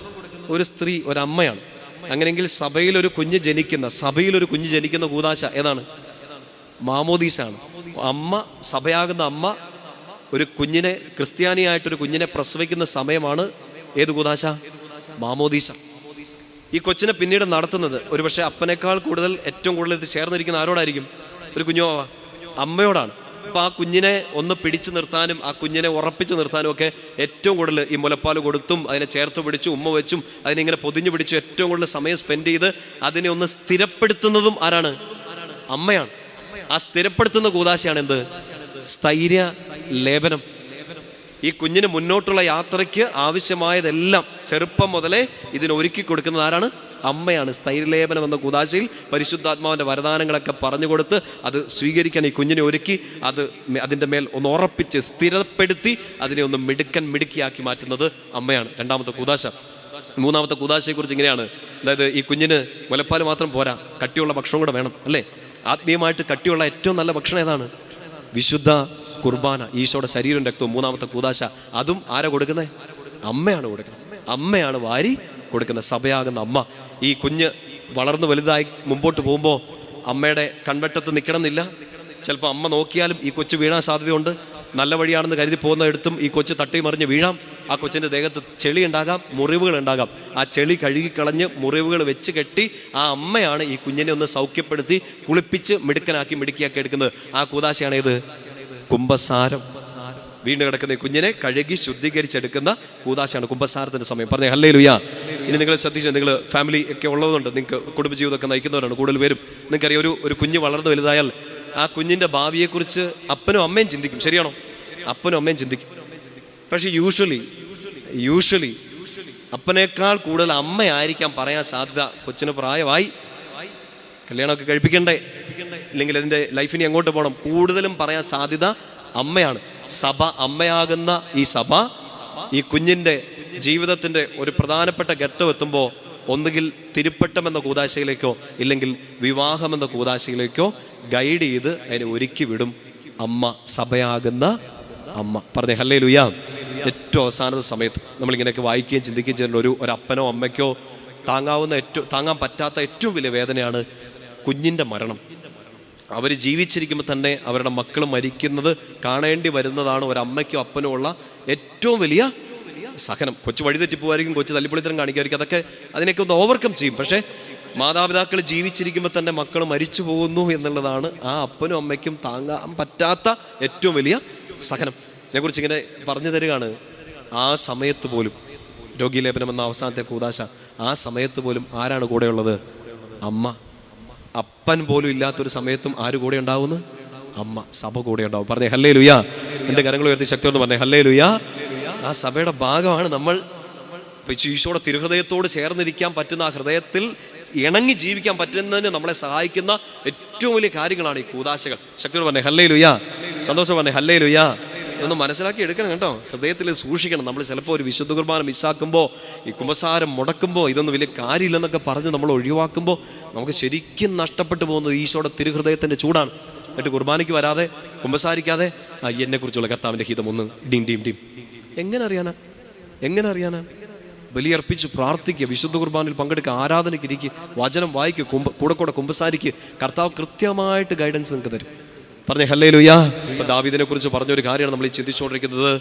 Speaker 1: ഒരു സ്ത്രീ, ഒരമ്മയാണ്. അങ്ങനെയെങ്കിൽ സഭയിലൊരു കുഞ്ഞ് ജനിക്കുന്ന കൂദാശ ഏതാണ്? മാമോദീസാണ്. അമ്മ, സഭയാകുന്ന അമ്മ ഒരു കുഞ്ഞിനെ, ക്രിസ്ത്യാനിയായിട്ടൊരു കുഞ്ഞിനെ പ്രസവിക്കുന്ന സമയമാണ് ഏത് കൂദാശ? മാമോദീസ. ഈ കൊച്ചിനെ പിന്നീട് നടത്തുന്നത് ഒരുപക്ഷെ അപ്പനേക്കാൾ ഏറ്റവും കൂടുതൽ ഇത് ചേർന്നിരിക്കുന്ന ആരോടായിരിക്കും? ഒരു കുഞ്ഞോ അമ്മയോടാണ്. അപ്പോൾ ആ കുഞ്ഞിനെ ഒന്ന് പിടിച്ചു നിർത്താനും ആ കുഞ്ഞിനെ ഉറപ്പിച്ചു നിർത്താനും ഒക്കെ ഏറ്റവും കൂടുതൽ ഈ മുലപ്പാൽ കൊടുത്തും അതിനെ ചേർത്ത് പിടിച്ചു ഉമ്മ വെച്ചും അതിനെ പൊതിഞ്ഞു പിടിച്ചു ഏറ്റവും കൂടുതൽ സമയം സ്പെൻഡ് ചെയ്ത് അതിനെ ഒന്ന് സ്ഥിരപ്പെടുത്തുന്നതും ആരാണ്? അമ്മയാണ്. ആ സ്ഥിരപ്പെടുത്തുന്ന കൂദാശയാണ് എന്ത്? സ്ഥൈര്യ ലേപനം. ഈ കുഞ്ഞിന് മുന്നോട്ടുള്ള യാത്രയ്ക്ക് ആവശ്യമായതെല്ലാം ചെറുപ്പം മുതലേ ഇതിനൊരുക്കി കൊടുക്കുന്നത് ആരാണ്? അമ്മയാണ്. സ്ഥൈര്യലേപനം എന്ന കൂദാശയിൽ പരിശുദ്ധാത്മാവിൻ്റെ വരദാനങ്ങളൊക്കെ പറഞ്ഞു കൊടുത്ത് അത് സ്വീകരിക്കാൻ ഈ കുഞ്ഞിനെ ഒരുക്കി അതിൻ്റെ മേൽ ഒന്ന് ഉറപ്പിച്ച് സ്ഥിരപ്പെടുത്തി അതിനെ ഒന്ന് മിടുക്കിയാക്കി മാറ്റുന്നത് അമ്മയാണ്. 2ാമത്തെ കൂദാശ. 3ാമത്തെ കൂദാശയെക്കുറിച്ച് ഇങ്ങനെയാണ്. അതായത് ഈ കുഞ്ഞിന് മുലപ്പാൽ മാത്രം പോരാ, കട്ടിയുള്ള ഭക്ഷണം കൂടെ വേണം, അല്ലേ? ആത്മീയമായിട്ട് കട്ടിയുള്ള ഏറ്റവും നല്ല ഭക്ഷണം ഏതാണ്? വിശുദ്ധ കുർബാന, ഈശോയുടെ ശരീരം രക്തവും. 3ാമത്തെ കൂദാശ. അതും ആരാ കൊടുക്കുന്നത്? അമ്മയാണ് കൊടുക്കുന്നത്. അമ്മയാണ് വാരി കൊടുക്കുന്നത്, സഭയാകുന്ന അമ്മ. ഈ കുഞ്ഞ് വളർന്ന് വലുതായി മുമ്പോട്ട് പോകുമ്പോൾ അമ്മയുടെ കൺവെട്ടത്ത് നിൽക്കണം എന്നില്ല. ചിലപ്പോൾ അമ്മ നോക്കിയാലും ഈ കൊച്ചു വീഴാൻ സാധ്യതയുണ്ട്. നല്ല വഴിയാണെന്ന് കരുതി പോകുന്നിടത്തും ഈ കൊച്ചു തട്ടി മറിഞ്ഞ് വീഴാം. ആ കൊച്ചിൻ്റെ ദേഹത്ത് ചെളി ഉണ്ടാകാം, മുറിവുകൾ ഉണ്ടാകാം. ആ ചെളി കഴുകിക്കളഞ്ഞ് മുറിവുകൾ വെച്ച് കെട്ടി ആ അമ്മയാണ് ഈ കുഞ്ഞിനെ ഒന്ന് സൗഖ്യപ്പെടുത്തി കുളിപ്പിച്ച് മിടുക്കിയാക്കി എടുക്കുന്നത്. ആ കൂദാശയാണ് ഏത്? കുംഭസാരം. വീണ്ടും കിടക്കുന്ന ഈ കുഞ്ഞിനെ കഴുകി ശുദ്ധീകരിച്ചെടുക്കുന്ന കൂദാശയാണ് കുംഭസാരത്തിൻ്റെ സമയം. പറഞ്ഞേ ഹല്ലേലൂയ. ഇനി നിങ്ങൾ ശ്രദ്ധിച്ചു, നിങ്ങൾ ഫാമിലി ഒക്കെ ഉള്ളതുകൊണ്ട്, നിങ്ങൾക്ക് കുടുംബജീവിതമൊക്കെ നയിക്കുന്നവരാണ് കൂടുതൽ പേരും. നിങ്ങൾക്കറിയാം, ഒരു കുഞ്ഞ് വളർന്ന് വലുതായാൽ ആ കുഞ്ഞിൻ്റെ ഭാവിയെക്കുറിച്ച് അപ്പനും അമ്മയും ചിന്തിക്കും. ശരിയാണോ? അപ്പനും അമ്മയും ചിന്തിക്കും. പക്ഷെ യൂഷ്വലി അപ്പനേക്കാൾ കൂടുതൽ അമ്മയായിരിക്കാം പറയാൻ സാധ്യത. കൊച്ചിന് പ്രായമായി, കല്യാണമൊക്കെ കഴിപ്പിക്കണ്ടേ, ഇല്ലെങ്കിൽ അതിൻ്റെ ലൈഫിനി എങ്ങോട്ട് പോകണം, കൂടുതലും പറയാൻ സാധ്യത അമ്മയാണ്. സഭ, അമ്മയാകുന്ന ഈ സഭ ഈ കുഞ്ഞിൻ്റെ ജീവിതത്തിൻ്റെ ഒരു പ്രധാനപ്പെട്ട ഘട്ടം എത്തുമ്പോൾ ഒന്നുകിൽ തിരുപ്പട്ടം എന്ന കൂദാശയിലേക്കോ ഇല്ലെങ്കിൽ വിവാഹം എന്ന കൂദാശയിലേക്കോ ഗൈഡ് ചെയ്ത് അതിനെ ഒരുക്കി വിടും അമ്മ, സഭയാകുന്ന അമ്മ. പറഞ്ഞേ ഹല്ലേലൂയ. ഏറ്റവും അവസാനത്തെ സമയത്ത് നമ്മളിങ്ങനെയൊക്കെ വായിക്കുകയും ചിന്തിക്കുകയും ചെയ്യുന്ന ഒരു അപ്പനോ അമ്മയ്ക്കോ താങ്ങാൻ പറ്റാത്ത ഏറ്റവും വലിയ വേദനയാണ് കുഞ്ഞിൻ്റെ മരണം. അവർ ജീവിച്ചിരിക്കുമ്പോൾ തന്നെ അവരുടെ മക്കൾ മരിക്കുന്നത് കാണേണ്ടി വരുന്നതാണ് ഒരമ്മയ്ക്കും അപ്പനും ഉള്ള ഏറ്റവും വലിയ സഹനം. കൊച്ചു വഴിതെറ്റിപ്പോവായിരിക്കും, കൊച്ചു തല്ലിപ്പൊളിത്തരം കാണിക്കുമായിരിക്കും, അതൊക്കെ അതിനൊക്കെ ഒന്ന് ഓവർകം ചെയ്യും. പക്ഷേ മാതാപിതാക്കൾ ജീവിച്ചിരിക്കുമ്പോൾ തന്നെ മക്കൾ മരിച്ചു പോകുന്നു എന്നുള്ളതാണ് ആ അപ്പനും അമ്മയ്ക്കും താങ്ങാൻ പറ്റാത്ത ഏറ്റവും വലിയ സഹനം. ഇതിനെക്കുറിച്ച് ഇങ്ങനെ പറഞ്ഞു തരികയാണ്. ആ സമയത്ത് പോലും രോഗീലേപനം എന്ന അവസാനത്തെ കൂദാശ, ആ സമയത്ത് പോലും ആരാണ് കൂടെയുള്ളത്? അമ്മ. അപ്പൻ പോലും ഇല്ലാത്തൊരു സമയത്തും ആര് കൂടെ ഉണ്ടാവുന്നു? അമ്മ. സഭ കൂടെ ഉണ്ടാവും. പറഞ്ഞേ ഹല്ലേലൂയ. എൻ്റെ കരങ്ങൾ ഉയർത്തി ശക്തിയോട് പറഞ്ഞേ ഹല്ലേലൂയ. ആ സഭയുടെ ഭാഗമാണ് നമ്മൾ. ഈശോയുടെ തിരുഹൃദയത്തോട് ചേർന്നിരിക്കാൻ പറ്റുന്ന, ആ ഹൃദയത്തിൽ ഇണങ്ങി ജീവിക്കാൻ പറ്റുന്നതിന് നമ്മളെ സഹായിക്കുന്ന ഏറ്റവും വലിയ കാര്യങ്ങളാണ് ഈ കൂദാശകൾ. ശക്തിയോട് പറഞ്ഞേ ഹല്ലേലൂയ. സന്തോഷം പറഞ്ഞേ ഹല്ലേലൂയ. ഇതൊന്ന് മനസ്സിലാക്കി എടുക്കണം കേട്ടോ, ഹൃദയത്തിൽ സൂക്ഷിക്കണം. നമ്മൾ ചിലപ്പോൾ ഒരു വിശുദ്ധ കുർബാന മിസ്സാക്കുമ്പോൾ, ഈ കുമ്പസാരം മുടക്കുമ്പോൾ, ഇതൊന്നും വലിയ കാര്യമില്ലെന്നൊക്കെ പറഞ്ഞ് നമ്മൾ ഒഴിവാക്കുമ്പോൾ നമുക്ക് ശരിക്കും നഷ്ടപ്പെട്ടു പോകുന്നത് ഈശോയുടെ തിരുഹൃദയത്തിൻ്റെ ചൂടാണ്. എന്നിട്ട് കുർബാനയ്ക്ക് വരാതെ, കുമ്പസാരിക്കാതെ എന്നെക്കുറിച്ചുള്ള കർത്താവിൻ്റെ ഹിതം ഒന്ന് ഡീം ഡീം ഡീം. എങ്ങനെ അറിയാനാ? ബലിയർപ്പിച്ച് പ്രാർത്ഥിക്കുക, വിശുദ്ധ കുർബാനയിൽ പങ്കെടുക്കുക, ആരാധനയ്ക്ക് ഇരിക്കുക, വചനം വായിക്കുക, കൂടെ കുമ്പസാരിക്കുക. കർത്താവ് കൃത്യമായിട്ട് ഗൈഡൻസ് നിങ്ങൾക്ക് തരും. പറഞ്ഞേ ഹല്ലേലൂയ. ഇപ്പൊ ദാവീദിനെ കുറിച്ച് പറഞ്ഞൊരു കാര്യമാണ് നമ്മൾ ഈ ചിന്തിച്ചുകൊണ്ടിരിക്കുന്നത്.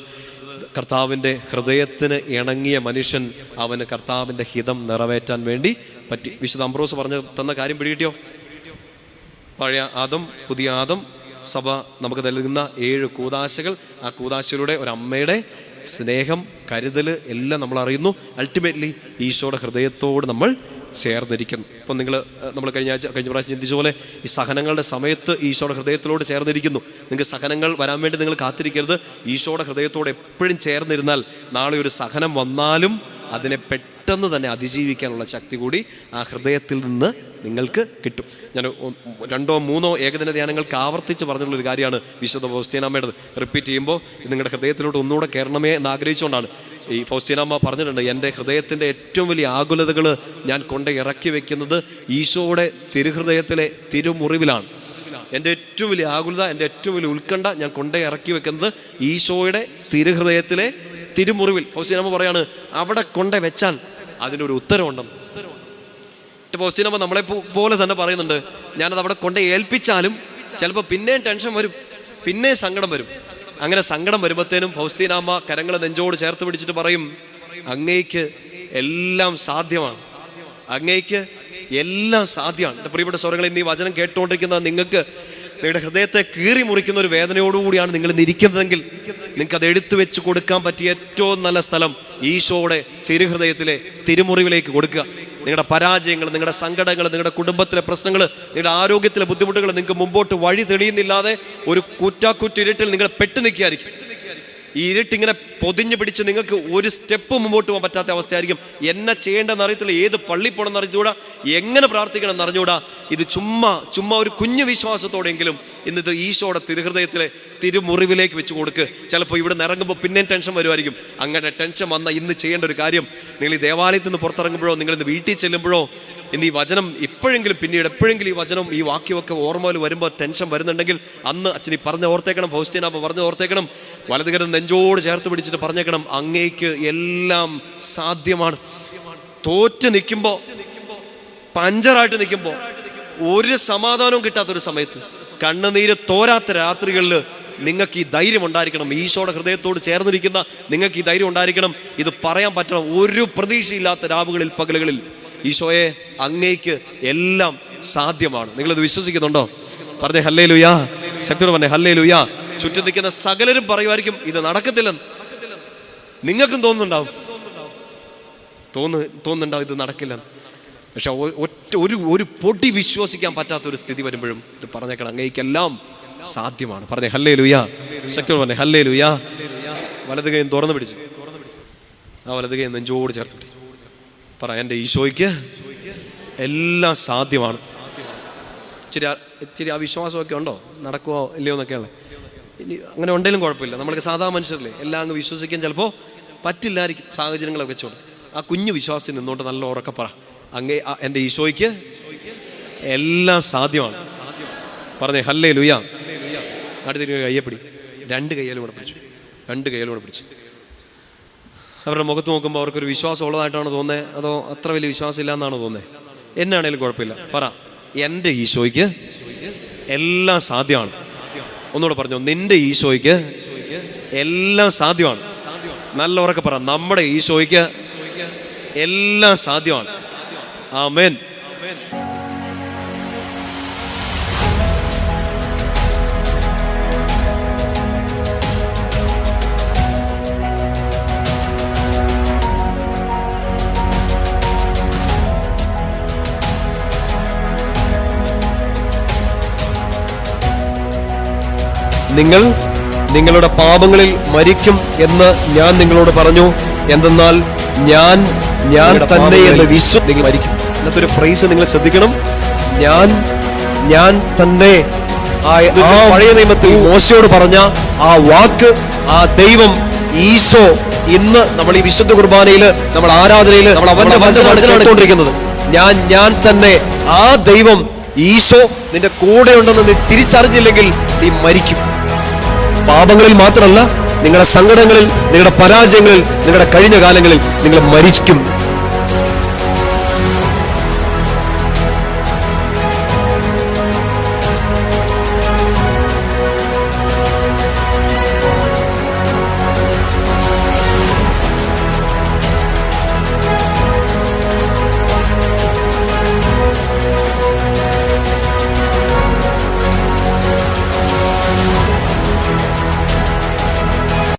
Speaker 1: കർത്താവിൻ്റെ ഹൃദയത്തിന് ഇണങ്ങിയ മനുഷ്യൻ, അവന് കർത്താവിൻ്റെ ഹിതം നിറവേറ്റാൻ വേണ്ടി പറ്റി. വിശുദ്ധ അംബ്രോസ് പറഞ്ഞു തന്ന കാര്യം പിടികിട്ടിയോ? പഴയ ആദം, പുതിയ ആദം, സഭ നമുക്ക് നൽകുന്ന 7 കൂദാശകൾ. ആ കൂദാശയിലൂടെ ഒരമ്മയുടെ സ്നേഹം, കരുതൽ എല്ലാം നമ്മൾ അറിയുന്നു. അൾട്ടിമേറ്റ്ലി ഈശോയുടെ ഹൃദയത്തോട് നമ്മൾ ചേർന്നിരിക്കുന്നു. ഇപ്പം നമ്മൾ കഴിഞ്ഞ പ്രാവശ്യം ചിന്തിച്ച പോലെ ഈ സഹനങ്ങളുടെ സമയത്ത് ഈശോയുടെ ഹൃദയത്തിലോട് ചേർന്നിരിക്കുന്നു. നിങ്ങൾക്ക് സഹനങ്ങൾ വരാൻ വേണ്ടി നിങ്ങൾ കാത്തിരിക്കരുത്. ഈശോയുടെ ഹൃദയത്തോട് എപ്പോഴും ചേർന്നിരുന്നാൽ നാളെ ഒരു സഹനം വന്നാലും അതിനെ പെട്ടെന്ന് തന്നെ അതിജീവിക്കാനുള്ള ശക്തി കൂടി ആ ഹൃദയത്തിൽ നിന്ന് നിങ്ങൾക്ക് കിട്ടും. ഞാൻ 2 or 3 ഏകദിന ധ്യാനങ്ങൾക്ക് ആവർത്തിച്ച് പറഞ്ഞിട്ടുള്ളൊരു കാര്യമാണ് വിശുദ്ധ ഫൗസ്റ്റീനാമ്മയുടെ. റിപ്പീറ്റ് ചെയ്യുമ്പോൾ നിങ്ങളുടെ ഹൃദയത്തിലോട്ട് ഒന്നുകൂടെ കയറണമേ എന്ന് ആഗ്രഹിച്ചുകൊണ്ടാണ്. ഈ ഫൗസ്റ്റീനാമ്മ പറഞ്ഞിട്ടുണ്ട്, എൻ്റെ ഹൃദയത്തിൻ്റെ ഏറ്റവും വലിയ ആകുലതകൾ ഞാൻ കൊണ്ട് ഇറക്കി വെക്കുന്നത് ഈശോയുടെ തിരുഹൃദയത്തിലെ തിരുമുറിവിലാണ്. എൻ്റെ ഏറ്റവും വലിയ ആകുലത, എൻ്റെ ഏറ്റവും വലിയ ഉത്കണ്ഠ ഞാൻ കൊണ്ടേ ഇറക്കി വെക്കുന്നത് ഈശോയുടെ തിരുഹൃദയത്തിലെ തിരുമുറിവിൽ. ഫൗസ്റ്റീനാമ്മ പറയാണ്, അവിടെ കൊണ്ടേ വെച്ചാൽ അതിനൊരു ഉത്തരവുണ്ടെന്ന്. ഫൗസ്റ്റീനാമ്മ നമ്മളെ പോലെ തന്നെ പറയുന്നുണ്ട്, ഞാനത് അവിടെ കൊണ്ടേ ഏൽപ്പിച്ചാലും ചിലപ്പോൾ പിന്നെയും ടെൻഷൻ വരും, പിന്നെ സങ്കടം വരും. അങ്ങനെ സങ്കടം വരുമ്പോഴത്തേനും ഫൗസ്റ്റീനാമ്മ കരങ്ങൾ നെഞ്ചോട് ചേർത്ത് പിടിച്ചിട്ട് പറയും, അങ്ങേക്ക് എല്ലാം സാധ്യമാണ്, അങ്ങേക്ക് എല്ലാം സാധ്യമാണ്. എൻ്റെ പ്രിയപ്പെട്ട സ്വരങ്ങളിൽ ഇന്ന് ഈ വചനം കേട്ടുകൊണ്ടിരിക്കുന്ന നിങ്ങൾക്ക് നിങ്ങളുടെ ഹൃദയത്തെ കീറി മുറിക്കുന്ന ഒരു വേദനയോടുകൂടിയാണ് നിങ്ങൾ ഇരിക്കുന്നതെങ്കിൽ നിങ്ങൾക്ക് അത് എടുത്തു വെച്ച് കൊടുക്കാൻ പറ്റിയ ഏറ്റവും നല്ല സ്ഥലം ഈശോയുടെ തിരുഹൃദയത്തിലെ തിരുമുറിവിലേക്ക് കൊടുക്കുക. നിങ്ങളുടെ പരാജയങ്ങൾ, നിങ്ങളുടെ സങ്കടങ്ങൾ, നിങ്ങളുടെ കുടുംബത്തിലെ പ്രശ്നങ്ങൾ, നിങ്ങളുടെ ആരോഗ്യത്തിലെ ബുദ്ധിമുട്ടുകൾ നിങ്ങൾക്ക് മുമ്പോട്ട് വഴി തെളിയുന്നില്ലാതെ ഒരു കുറ്റാക്കുറ്റിരുട്ടിൽ നിങ്ങൾ പെട്ടു നിൽക്കുകയായിരിക്കും. ഈ ഇരുട്ടിങ്ങനെ പൊതിഞ്ഞു പിടിച്ച് നിങ്ങൾക്ക് ഒരു സ്റ്റെപ്പ് മുമ്പോട്ട് പോകാൻ പറ്റാത്ത അവസ്ഥയായിരിക്കും. എന്നെ ചെയ്യേണ്ടെന്ന് അറിയത്തില്ല, ഏത് പള്ളി പോകണം എന്നറിഞ്ഞുകൂടാ, എങ്ങനെ പ്രാർത്ഥിക്കണം എന്നറിഞ്ഞുകൂടാ. ഇത് ചുമ്മാ ഒരു കുഞ്ഞു വിശ്വാസത്തോടെങ്കിലും ഇന്നിത് ഈശോയുടെ തിരുഹൃദയത്തിലെ തിരുമുറിവിലേക്ക് വെച്ച് കൊടുക്ക്. ചിലപ്പോൾ ഇവിടെ നിന്ന് ഇറങ്ങുമ്പോൾ പിന്നെയും ടെൻഷൻ വരുമായിരിക്കും. അങ്ങനെ ടെൻഷൻ വന്ന ഇന്ന് ചെയ്യേണ്ട ഒരു കാര്യം, നിങ്ങൾ ഈ ദേവാലയത്തിൽ നിന്ന് പുറത്തിറങ്ങുമ്പോഴോ, നിങ്ങൾ ഇന്ന് വീട്ടിൽ ചെല്ലുമ്പോഴോ, ഇന്ന് ഈ വചനം എപ്പോഴെങ്കിലും പിന്നീട് എപ്പോഴെങ്കിലും ഈ വചനം ഈ വാക്യമൊക്കെ ഓർമ്മയിൽ വരുമ്പോൾ ടെൻഷൻ വരുന്നുണ്ടെങ്കിൽ അന്ന് അച്ഛൻ ഈ പറഞ്ഞ് ഓർത്തേക്കണം, ഫൗസ്റ്റീനാമ്മ പറഞ്ഞ് ഓർത്തേക്കണം, വലതുകരം നെഞ്ചോട് ചേർത്ത് പിടിച്ചിട്ട് പറഞ്ഞേക്കണം, അങ്ങേക്ക് എല്ലാം സാധ്യമാണ്. തോറ്റ് നിൽക്കുമ്പോൾ, പഞ്ചറായിട്ട് നിൽക്കുമ്പോൾ, ഒരു സമാധാനവും കിട്ടാത്തൊരു സമയത്ത്, കണ്ണുനീര് തോരാത്ത രാത്രികളിൽ നിങ്ങൾക്ക് ഈ ധൈര്യം ഉണ്ടായിരിക്കണം. ഈശോയുടെ ഹൃദയത്തോട് ചേർന്നിരിക്കുന്ന നിങ്ങൾക്ക് ഈ ധൈര്യം ഉണ്ടായിരിക്കണം. ഇത് പറയാൻ പറ്റണം. ഒരു പ്രതീക്ഷയില്ലാത്ത രാവുകളിൽ, പകലുകളിൽ ഈശോയെ അങ്ങേക്ക് എല്ലാം സാധ്യമാണ്. നിങ്ങളിത് വിശ്വസിക്കുന്നുണ്ടോ? പറഞ്ഞേ ഹല്ലേലൂയാ. ശക്തിയോടെ പറഞ്ഞേ ഹല്ലേലൂയാ. ചുറ്റും നിൽക്കുന്ന സകലരും പറയുമായിരിക്കും ഇത് നടക്കത്തില്ലെന്ന്. നിങ്ങൾക്കും തോന്നുന്നുണ്ടാവും ഇത് നടക്കില്ലെന്ന്. പക്ഷെ ഒരു പൊടി വിശ്വസിക്കാൻ പറ്റാത്ത ഒരു സ്ഥിതി വരുമ്പോഴും ഇത് പറഞ്ഞേക്കണം, അങ്ങേക്കെല്ലാം സാധ്യമാണ്. പറഞ്ഞേ ഹല്ലേലൂയാ. ശക്തിയോടെ പറഞ്ഞേ ഹല്ലേലൂയാ. വലത് കൈ തുറന്നു പിടിച്ചു, ആ വലത് കൈ നെഞ്ചോട് ചേർത്ത് പിടിച്ചു. പറ, എൻ്റെ ഈശോയ്ക്ക് എല്ലാം സാധ്യമാണ്. ഇച്ചിരി ആ വിശ്വാസമൊക്കെ ഉണ്ടോ? നടക്കുമോ ഇല്ലയോ എന്നൊക്കെയുള്ള ഇനി അങ്ങനെ ഉണ്ടെങ്കിലും കുഴപ്പമില്ല. നമ്മൾക്ക് സാധാരണ മനുഷ്യരല്ലേ, എല്ലാം അങ്ങ് വിശ്വസിക്കാൻ ചിലപ്പോൾ പറ്റില്ലായിരിക്കും സാഹചര്യങ്ങളൊക്കെ വെച്ചോണ്ട്. ആ കുഞ്ഞു വിശ്വാസത്തിൽ നിന്നോട്ട് നല്ല ഉറക്കെ പറ, അങ്ങേ എൻ്റെ ഈശോയ്ക്ക് എല്ലാം സാധ്യമാണ്. പറഞ്ഞേ ഹല്ലേലൂയാ. അടുത്തിരി കയ്യെപ്പിടി, 2 കൈയ്യാലും കൂടെ പിടിച്ചു, 2 കൈയ്യാലും കൂടെ പിടിച്ചു. അവരുടെ മുഖത്ത് നോക്കുമ്പോൾ അവർക്കൊരു വിശ്വാസം ഉള്ളതായിട്ടാണ് തോന്നുന്നത്, അതോ അത്ര വലിയ വിശ്വാസം ഇല്ല എന്നാണോ തോന്നുന്നത്? എന്നാണേലും കുഴപ്പമില്ല. പറ, എൻ്റെ ഈശോയ്ക്ക് എല്ലാം സാധ്യമാണ്. ഒന്നുകൂടെ പറഞ്ഞു, നിന്റെ ഈശോയ്ക്ക് എല്ലാം സാധ്യമാണ്. നല്ല ഉറക്കെ പറ, നമ്മുടെ ഈശോയ്ക്ക് എല്ലാം സാധ്യമാണ്. ആമേൻ. നിങ്ങൾ നിങ്ങളുടെ പാപങ്ങളിൽ മരിക്കും എന്ന് ഞാൻ നിങ്ങളോട് പറഞ്ഞു. എന്തെന്നാൽ ഞാൻ തന്നെ എന്ന് നിങ്ങൾ മരിക്കും. ഇന്നത്തെ ഒരു ഫ്രേസ് നിങ്ങൾ ശ്രദ്ധിക്കണം. ഞാൻ തന്നെ. പഴയ നിയമത്തിൽ മോശയോട് പറഞ്ഞ ആ വാക്ക്, ആ ദൈവം ഈശോ ഇന്ന് നമ്മൾ ഈ വിശുദ്ധ കുർബാനയിൽ, നമ്മൾ ആരാധനയിൽ നമ്മൾ അവന്റെ വചനമാണ് കേട്ടുകൊണ്ടിരിക്കുന്നത്. ഞാൻ തന്നെ. ആ ദൈവം ഈശോ നിന്റെ കൂടെ ഉണ്ടെന്ന് നീ തിരിച്ചറിഞ്ഞില്ലെങ്കിൽ നീ മരിക്കും. പാപങ്ങളിൽ മാത്രമല്ല, നിങ്ങളുടെ സങ്കടങ്ങളിൽ, നിങ്ങളുടെ പരാജയങ്ങളിൽ, നിങ്ങളുടെ കഴിഞ്ഞ കാലങ്ങളിൽ നിങ്ങൾ മരിക്കും.